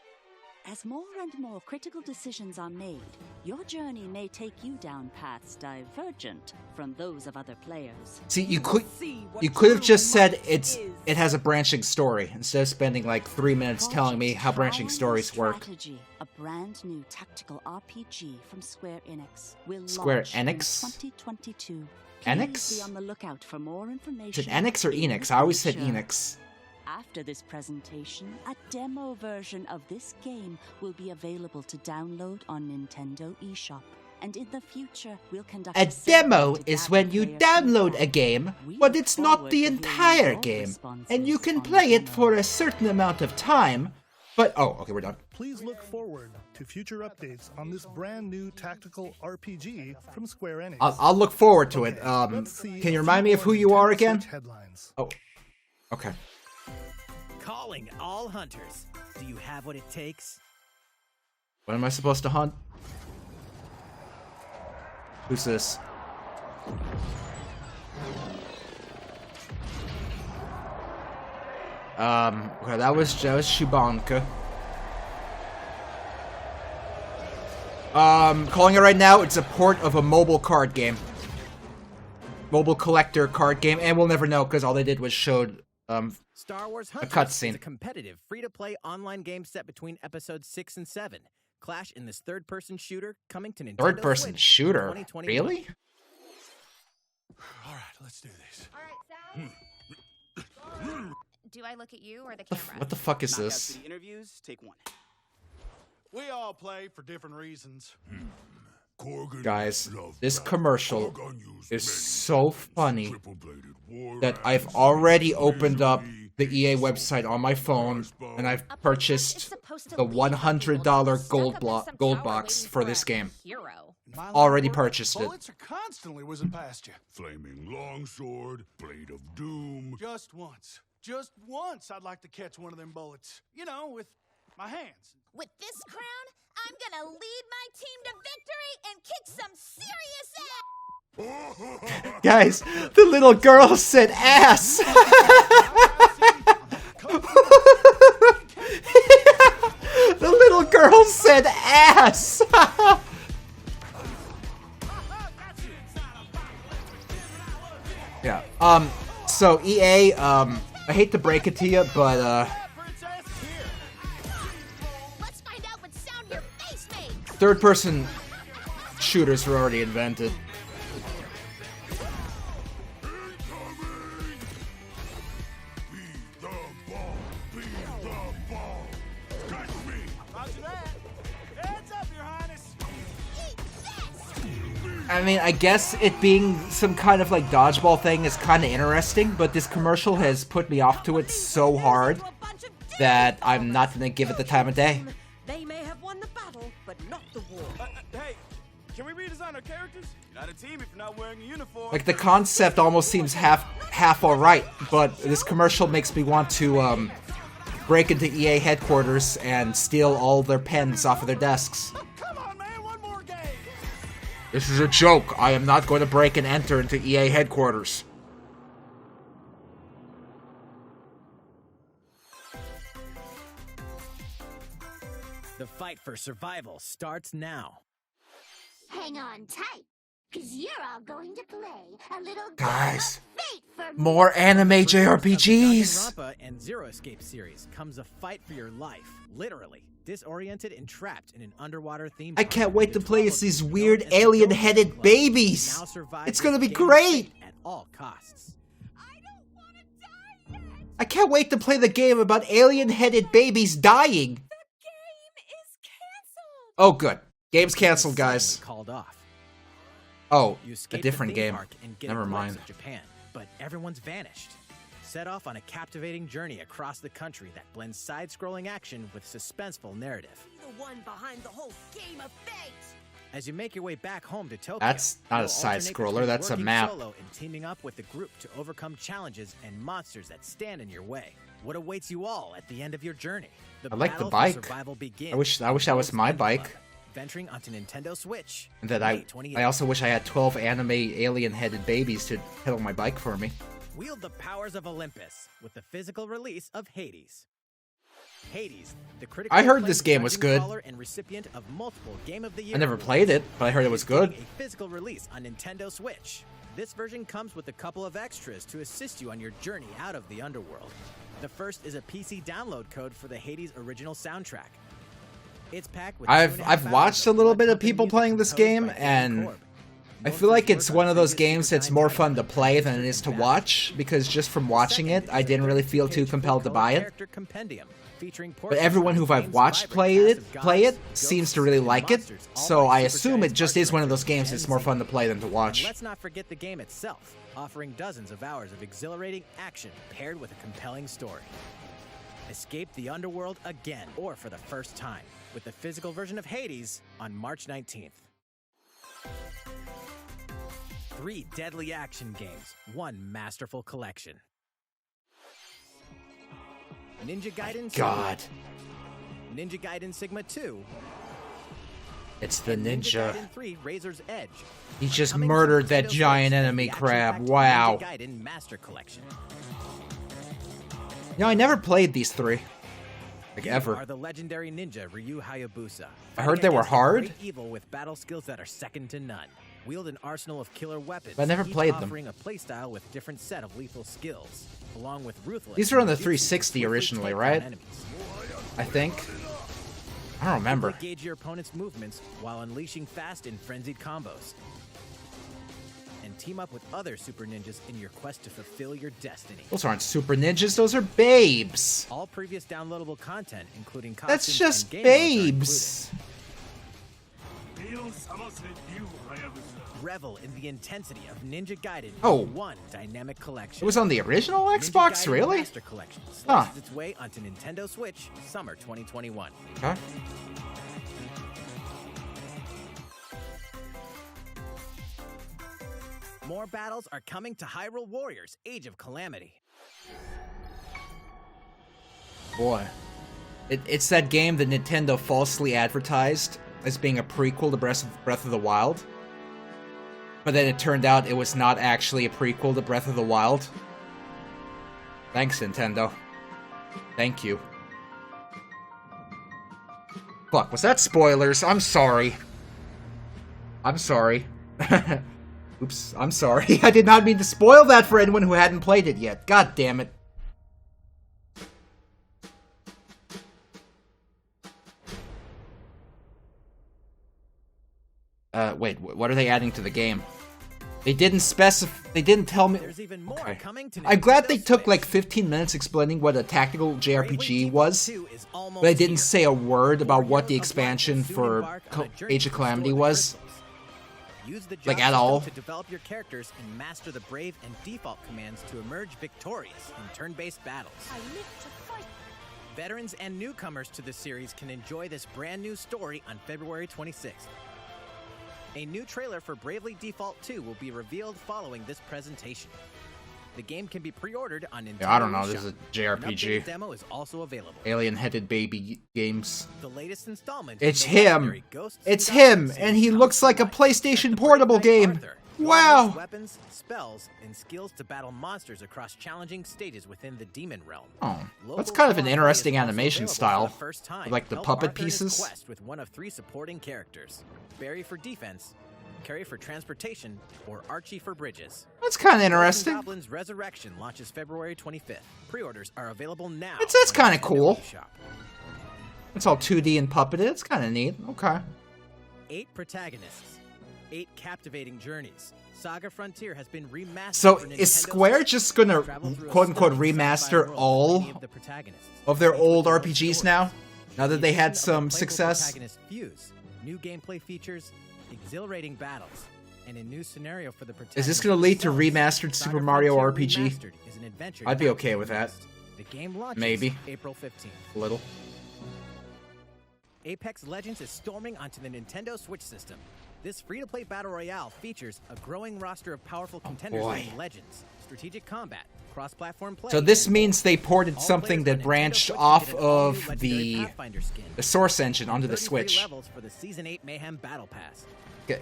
As more and more critical decisions are made, your journey may take you down paths divergent from those of other players. See, you could have just said it has a branching story instead of spending like 3 minutes telling me how branching stories work. A brand new tactical RPG from Square Enix will Square launch Enix? in 2022. Enix? Be on the lookout for more information. Is it Enix or Enix? I always said Enix. After this presentation, a demo version of this game will be available to download on Nintendo eShop. And in the future, we'll conduct a demo is when you download a game, but it's not the entire game, and you can play it for a certain amount of time, but oh, okay, we're done. Please look forward to future updates on this brand new tactical RPG from Square Enix. I'll look forward to it. Can you remind me of who you are again? Oh, okay. Calling all hunters. Do you have what it takes? What am I supposed to hunt? Who's this? Okay, that was Shibanka. Calling it right now, it's a port of a mobile card game. Mobile collector card game, and we'll never know because all they did was showed Star Wars a Hunters cutscene. is a competitive, free-to-play online game set between episodes 6 and 7. Clash in this third-person shooter coming to Nintendo Third-person Switch shooter? 2021. Really? All right, let's do this. All right, Sal. Do I look at you or the camera? What the fuck is Knockouts this? to the interviews, take one. We all play for different reasons. Guys, this commercial is so funny that I've already opened up the EA website on my phone and I've purchased the $100 gold box for this game. Already purchased it. Bullets are constantly whizzing past you. Flaming longsword, blade of doom. Just once I'd like to catch one of them bullets. You know, with my hands. With this crown, I'm gonna lead my team to victory and kick some serious ass! Guys, the little girl said ass! The little girl said ass! Yeah, so EA, I hate to break it to you, but, Let's find out what sound your face makes! third-person shooters were already invented. I mean, I guess it being some kind of like dodgeball thing is kind of interesting, but this commercial has put me off to it so hard that I'm not gonna give it the time of day. They may have won the battle, but not the war. Hey, can we redesign our characters? You're not a team if you're not wearing a uniform. Like the concept almost seems half alright, but this commercial makes me want to break into EA headquarters and steal all their pens off of their desks. This is a joke. I am not going to break and enter into EA headquarters. The fight for survival starts now. Hang on tight. 'Cause you're all going to play a little Guys, game of fate for me. more anime JRPGs. Danganronpa and Zero Escape series comes a fight for your life, literally. Disoriented and trapped in an underwater theme I park, can't wait to the play 12 as these known weird as the alien-headed Ghost Club babies. now survive It's this gonna be game of great. fate at all costs. I can't wait to play the game about alien-headed babies dying. Oh, good. Game's canceled, guys. Called off. Oh, You a escape different the theme game. park and get Never a glimpse mind. of Japan, but everyone's vanished. Set off on a captivating journey across the country that blends side-scrolling action with suspenseful narrative. The one behind the whole game of fate. As you make your way back home to Tokyo, That's not a you'll alternate side-scroller, between that's a working map. Solo and teaming up with the group to overcome challenges and monsters that stand in your way. What awaits you all at the end of your journey? I like the battle for bike. survival begins. I wish that was my bike. Venturing onto Nintendo Switch. And that May 28th. I also wish I had 12 anime alien-headed babies to pedal my bike for me. Wield the powers of Olympus with the physical release of Hades. Hades, the critically I heard acclaimed this game was dungeon good. crawler and recipient of multiple Game of the Year I never awards, played it, but I heard it was is getting good. A physical release on Nintendo Switch. This version comes with a couple of extras to assist you on your journey out of the underworld. The first is a PC download code for the Hades original soundtrack. It's packed with I've watched a little bit of people playing this game, and I feel like it's one of those games that's more fun to play than it is to watch, because just from watching it, I didn't really feel too compelled to buy it. But everyone who I've watched play it seems to really like it, so I assume it just is one of those games that's more fun to play than to And watch. let's not forget the game itself, offering dozens of hours of exhilarating action paired with a compelling story. Escape the underworld again, or for the first time, with the physical version of Hades on March 19th. 3 deadly action games, 1 masterful collection. Ninja Gaiden God. Sigma, Ninja Gaiden Sigma 2, It's the and ninja. Gaiden 3 Razor's Edge. He just Coming to murdered that Nintendo giant Switch is enemy the crab. action-packed Wow. Ninja Gaiden Master Collection. You know, I never played these 3. Like, You ever. are the legendary ninja Ryu Hayabusa. I heard they were Against the hard. great evil with battle skills that are second to none. Wield an arsenal of killer weapons. But I never each played them. offering a playstyle with different set of lethal skills, along with ruthless. These were on the ninjutsu 360 to swiftly originally, take down right? enemies. I think. I don't remember. Gauge your opponent's movements while unleashing fast and frenzied combos. And team up with other super ninjas in your quest to fulfill your destiny. Those aren't super ninjas, those are babes. All previous downloadable content, including costumes That's just and game modes, are babes. Revel in the intensity of Ninja Gaiden. Oh. One dynamic collection. It was on the original Ninja Xbox, Gaiden really? Master Collection Huh. slices its way onto Nintendo Switch summer 2021. Huh? More battles are coming to Hyrule Warriors: Age of Calamity. Boy. It's that game that Nintendo falsely advertised as being a prequel to Breath of the Wild. But then it turned out it was not actually a prequel to Breath of the Wild. Thanks, Nintendo. Thank you. Fuck, was that spoilers? I'm sorry. I'm sorry. Oops, I'm sorry. I did not mean to spoil that for anyone who hadn't played it yet. God damn it. Wait, what are they adding to the game? They didn't specify. They didn't tell me. There's even more Okay. coming to I'm glad Nintendo they took Switch. like 15 minutes explaining what a tactical JRPG was, 2 is almost but they didn't here. say a word about what the Warriors of Light expansion will soon for embark on a journey Age of to Calamity restore the was. crystals. Use the Like, job at system all. to develop your characters and master the brave and default commands to emerge victorious in turn-based battles. I live to fight. Veterans and newcomers to the series can enjoy this brand new story on February 26th. A new trailer for Bravely Default 2 will be revealed following this presentation. The game can be pre-ordered on Nintendo Yeah, I don't know. eShop. This is a An JRPG. updated demo is also available. Alien-headed baby games. The latest installment. It's in the him. legendary Ghosts It's and Goblins him, and he series looks comes like to a life. PlayStation The Portable Brave Knight game. Arthur, Wow. uses weapons, spells, and skills to battle monsters across challenging stages within the demon realm. Oh, Local that's kind of an co-op play interesting is also animation available style. for the first time. With, like, the Help puppet Arthur in his pieces. quest with one of 3 supporting characters: Barry for defense, Carry for transportation, or Archie for bridges. That's kind of Ghosts and interesting. Goblins Resurrection launches February 25th. Pre-orders are available now. That's kind of on cool. Nintendo eShop. It's all 2D and puppeted. It's kind of neat. Okay. 8 protagonists, 8 captivating journeys. Saga Frontier has been remastered. So for is Nintendo Square Switch. just gonna Travel through a quote-unquote stunning remaster sci-fi world all with many of the protagonists. of their Each old with their own RPGs stories. now? Now that they had The some playful success? protagonists fuse, new gameplay features, exhilarating battles, and a new scenario for the Is this protagonists gonna lead to themselves. remastered Saga Super Mario Frontier RPG? Remastered is an adventure I'd be not okay to with be that. missed. The game launches Maybe. April 15th. A little. Apex Legends is storming onto the Nintendo Switch system. This free-to-play battle royale features a growing roster of powerful contenders boy. like Legends, strategic combat, cross-platform play. So this means they ported All something players that on Nintendo branched Switch off can get an all-new of legendary the Pathfinder skin. source engine onto the 33 Switch. levels for the Season 8 Mayhem Battle Pass. Okay.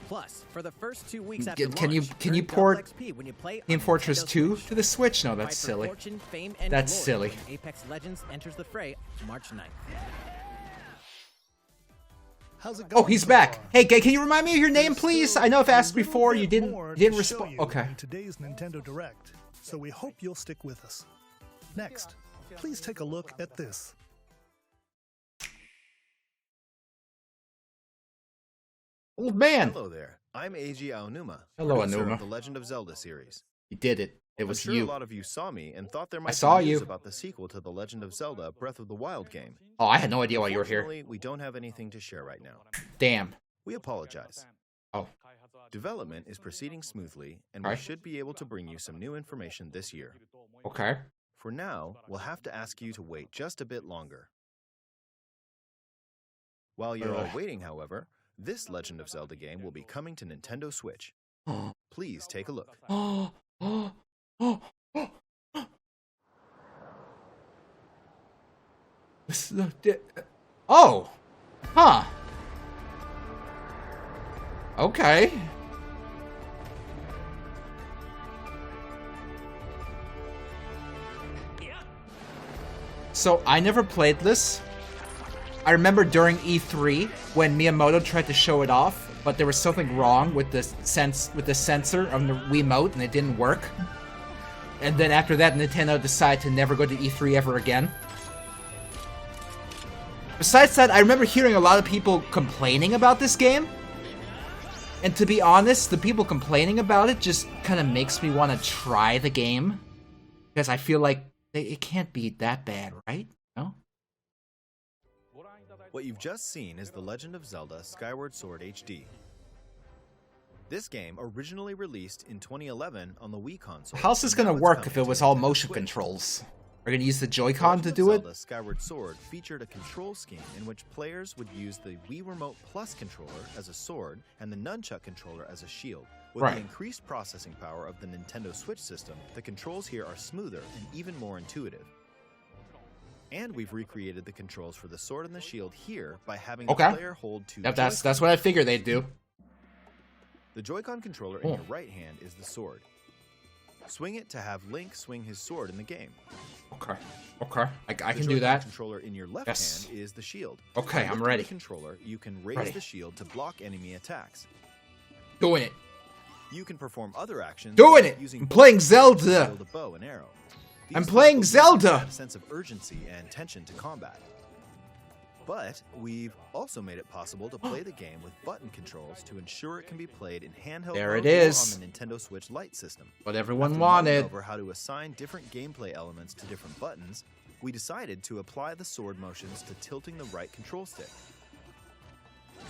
Plus, for the first 2 weeks after Can you launch, can you earn port double XP when you play Team on Fortress Nintendo 2 Switch. to the Switch? No, that's Fight for silly. fortune, fame, and That's glory silly. when Apex Legends enters the fray March 9th. How's it going? Oh, he's so back. far? Hey, can you remind me of your name, There's please? still I know I've a asked little before. bit You didn't more you didn't to show respond. you Okay. in today's Nintendo Direct, so we hope you'll stick with us. Next, please take a look at this. Old man. Hello there. I'm Eiji Aonuma, Hello, producer Aonuma. of the Legend of Zelda series. You did it. It was I'm sure you. a lot of you saw me and thought there might saw be news you. about the sequel to the Legend of Zelda: Breath of the Wild game. Oh, I had no idea why you were here. Unfortunately, we don't have anything to share right now. Damn. We apologize. Oh. Development is proceeding smoothly, and Okay. we should be able to bring you some new information this year. Okay. For now, we'll have to ask you to wait just a bit longer. While you're all waiting, however, this Legend of Zelda game will be coming to Nintendo Switch. Please take a look. This is oh. Huh. Okay. So I never played this. I remember during E3 when Miyamoto tried to show it off, but there was something wrong with the sensor of the Wiimote and it didn't work. And then after that, Nintendo decided to never go to E3 ever again. Besides that, I remember hearing a lot of people complaining about this game. And to be honest, the people complaining about it just kind of makes me want to try the game. Because I feel like it can't be that bad, right? No? What you've just seen is The Legend of Zelda: Skyward Sword HD. This game originally released in 2011 on the Wii console. How's this and gonna now it's work coming if it to was all Nintendo motion Switch. controls? We're gonna use the Joy-Con to Legend of do it? Zelda: Skyward Sword featured a control scheme in which players would use the Wii Remote Plus controller as a sword and the Nunchuck controller as a shield. With Right. the increased processing power of the Nintendo Switch system, the controls here are smoother and even more intuitive. And we've recreated the controls for the sword and the shield here by having Okay. the player hold two Yep, that's Joy-Cons. what I figured they'd do. The Joy-Con controller in your right hand is the sword. Swing it to have Link swing his sword in the game. Okay. Okay. I The can do Joy-Con that. controller in your left Yes. hand is the shield. Okay, By I'm lifting ready. The controller, you can raise Ready. the shield to block enemy attacks. Doing it. You can perform other actions. Doing like it! using I'm both playing hands to Zelda! wield a bow and arrow. I'm These playing types of Zelda! movements add a sense of urgency and tension to combat. But we've also made it possible to play the game with button controls to ensure it can be played in handheld There mode it or is. on the Nintendo Switch Lite system. What everyone After wanted. mulling over how to assign different gameplay elements to different buttons, we decided to apply the sword motions to tilting the right control stick.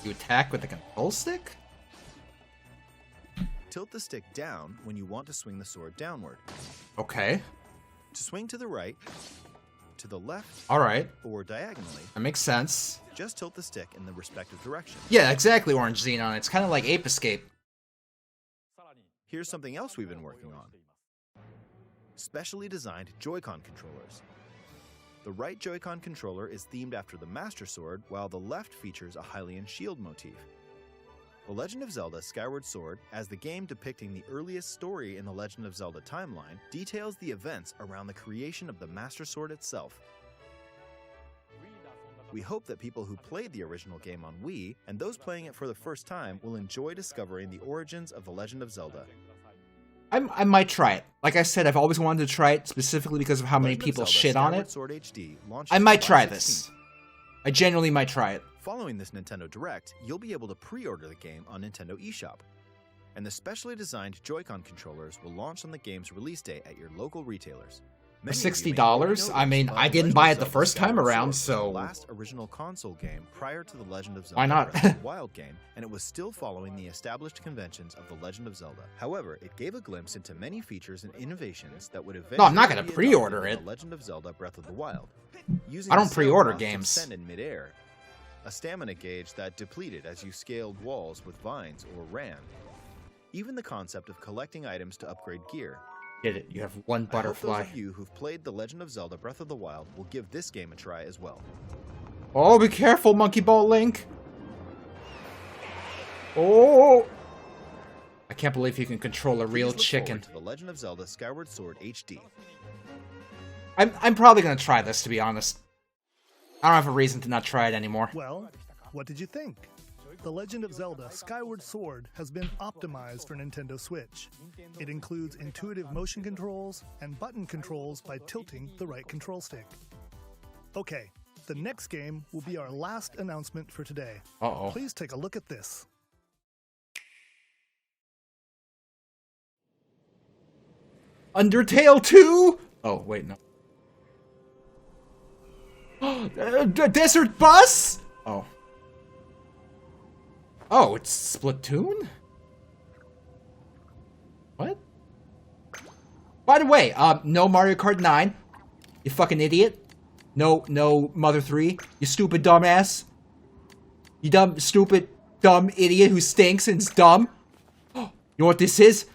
You attack with the control stick? Tilt the stick down when you want to swing the sword downward. Okay. To swing to the right, to the left, Alright. or diagonally, That makes sense. just tilt the stick in the respective direction. Yeah, exactly, Orange Xenon. It's kind of like Ape Escape. Here's something else we've been working on. Specially designed Joy-Con controllers. The right Joy-Con controller is themed after the Master Sword, while the left features a Hylian shield motif. The Legend of Zelda: Skyward Sword, as the game depicting the earliest story in the Legend of Zelda timeline, details the events around the creation of the Master Sword itself. We hope that people who played the original game on Wii and those playing it for the first time will enjoy discovering the origins of The Legend of Zelda. I might try it. Like I said, I've always wanted to try it specifically because of how many people shit on it. Sword HD I might try this. I genuinely might try it. Following this Nintendo Direct, you'll be able to pre-order the game on Nintendo eShop. And the specially designed Joy-Con controllers will launch on the game's release day at your local retailers. For $60? I mean, I didn't buy it the first time around, so... The last original console game prior to The Legend of Zelda. Why not? Breath of the Wild game, and it was still following the established conventions of The Legend of Zelda. However, it gave a glimpse into many features and innovations that would eventually... No, I'm not going to pre-order it. The Legend of Zelda Breath of the Wild. I don't pre-order games. Ascend in midair, a stamina gauge that depleted as you scaled walls with vines or ran. Even the concept of collecting items to upgrade gear. Get it, you have one butterfly. I hope those of you who've played The Legend of Zelda Breath of the Wild will give this game a try as well. Oh, be careful, Monkey Ball Link! Oh! I can't believe you can control a real chicken. To The Legend of Zelda Skyward Sword HD. I'm probably gonna try this, to be honest. I don't have a reason to not try it anymore. Well, what did you think? The Legend of Zelda Skyward Sword has been optimized for Nintendo Switch. It includes intuitive motion controls and button controls by tilting the right control stick. Okay, the next game will be our last announcement for today. Uh-oh. Please take a look at this. Undertale 2? Oh, wait, no. Desert Bus? Oh. Oh, it's Splatoon? What? By the way, no Mario Kart 9. You fucking idiot. No Mother 3. You stupid dumbass. You dumb, stupid, dumb idiot who stinks and's dumb. You know what this is?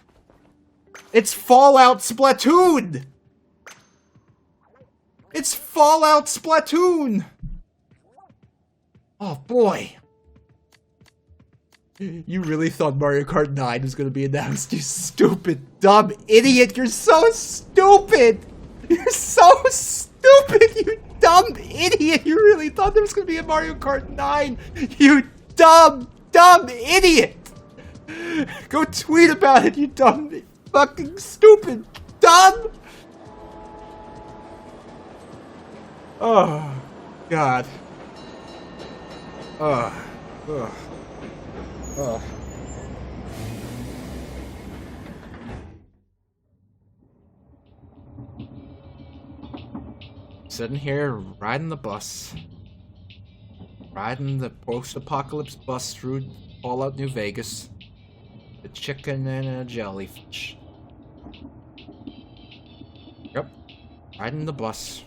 It's Fallout Splatoon! It's Fallout Splatoon! Oh boy. You really thought Mario Kart 9 was gonna be announced, you stupid, dumb idiot! You're so stupid! You're so stupid, you dumb idiot! You really thought there was gonna be a Mario Kart 9! You dumb idiot! Go tweet about it, you dumb, fucking stupid, dumb! Oh, God. Oh. Sitting here, riding the bus. Riding the post-apocalypse bus through Fallout New Vegas. A chicken and a jellyfish. Yep. Riding the bus.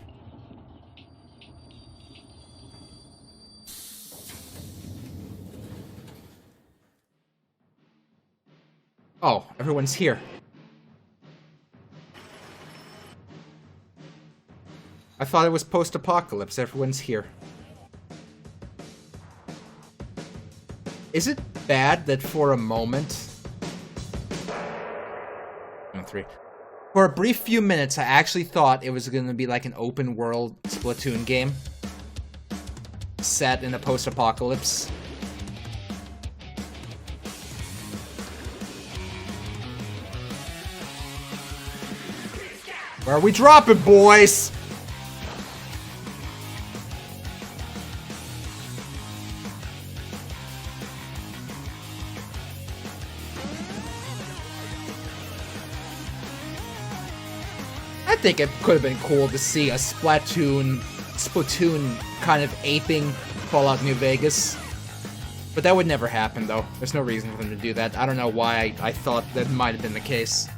Oh, everyone's here. I thought it was post-apocalypse. Everyone's here. Is it bad that for a moment... For a brief few minutes, I actually thought it was going to be like an open-world Splatoon game. Set in a post-apocalypse. Where are we dropping, boys? I think it could have been cool to see a Splatoon kind of aping Fallout New Vegas. But that would never happen, though. There's no reason for them to do that. I don't know why I thought that might have been the case.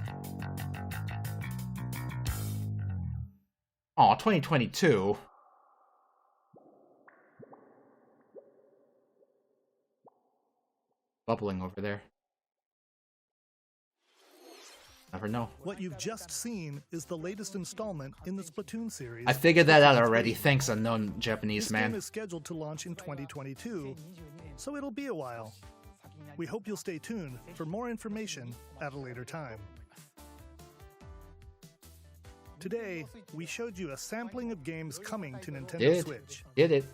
Aw, 2022. Bubbling over there. Never know. What you've just seen is the latest installment in the Splatoon series. I figured that out already. Thanks, unknown Japanese this man. Game is scheduled to launch in 2022, so it'll be a while. We hope you'll stay tuned for more information at a later time. Today, we showed you a sampling of games coming to Nintendo Switch. Did it.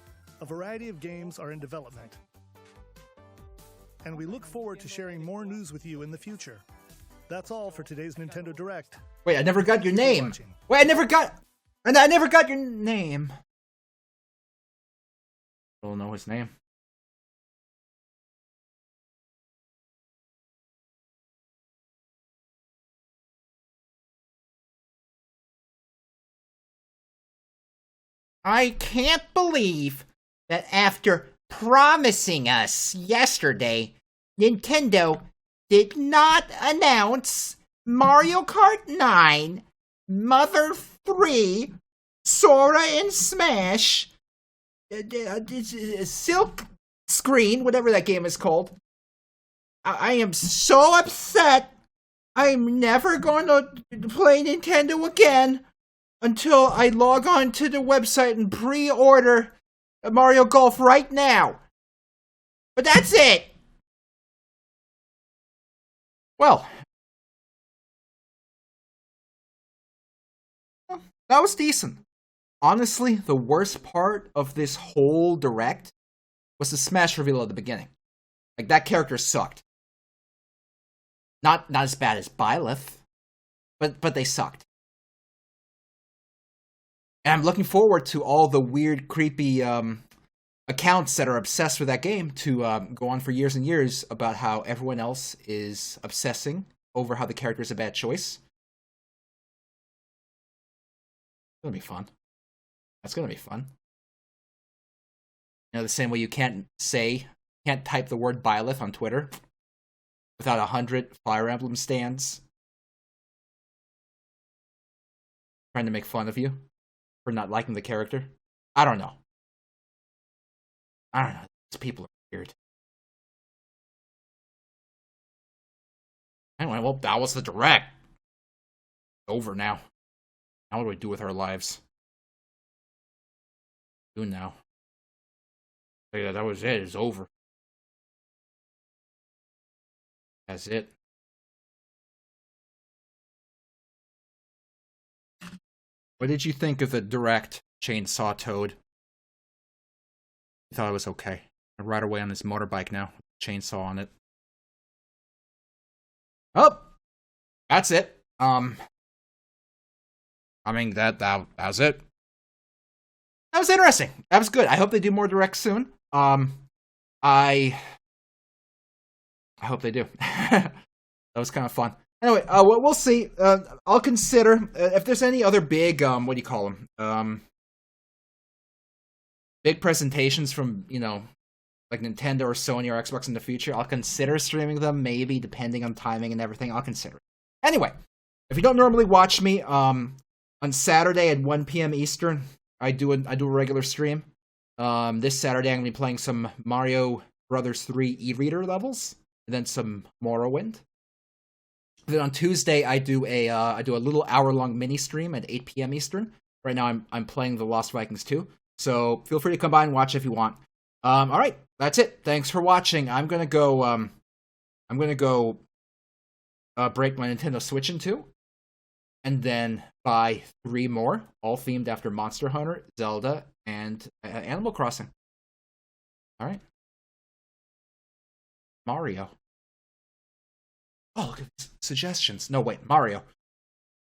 a variety of games are in development. And we look forward to sharing more news with you in the future. That's all for today's Nintendo Direct. Wait, I never got your name. Wait, I never got your name. I don't know his name. I can't believe that after promising us yesterday, Nintendo did not announce Mario Kart 9, Mother 3, Sora and Smash, Silk Screen, whatever that game is called. I am so upset. I'm never going to play Nintendo again until I log on to the website and pre-order Mario Golf right now. But that's it. Well, that was decent. Honestly, the worst part of this whole Direct was the Smash reveal at the beginning. Like, that character sucked. Not as bad as Byleth, but they sucked. And I'm looking forward to all the weird, creepy accounts that are obsessed with that game to go on for years and years about how everyone else is obsessing over how the character is a bad choice. It's gonna be fun. That's gonna be fun. You know, the same way you can't type the word Byleth on Twitter without 100 Fire Emblem stands trying to make fun of you for not liking the character. I don't know. These people are weird. Anyway, well, that was the Direct. Over now. Now what do we do with our lives? Do now. Yeah, that was it. It's over. That's it. What did you think of the Direct Chainsaw Toad? I thought it was okay. I ride away on this motorbike now. Chainsaw on it. Oh! That's it. I mean, that was it. That was interesting. That was good. I hope they do more Directs soon. I hope they do. That was kind of fun. Anyway, we'll see. I'll consider if there's any other big, what do you call them? Big presentations from, you know, like Nintendo or Sony or Xbox in the future. I'll consider streaming them, maybe, depending on timing and everything. I'll consider it. Anyway, if you don't normally watch me, on Saturday at 1 p.m. Eastern, I do a regular stream. This Saturday, I'm going to be playing some Mario Brothers 3 e-reader levels, and then some Morrowind. Then on Tuesday, I do a little hour-long mini-stream at 8 p.m. Eastern. Right now, I'm playing The Lost Vikings 2, so feel free to come by and watch if you want. All right, that's it. Thanks for watching. I'm gonna go break my Nintendo Switch in two, and then buy 3 more, all themed after Monster Hunter, Zelda, and Animal Crossing. All right, Mario. Oh, look at these suggestions. No, wait, Mario.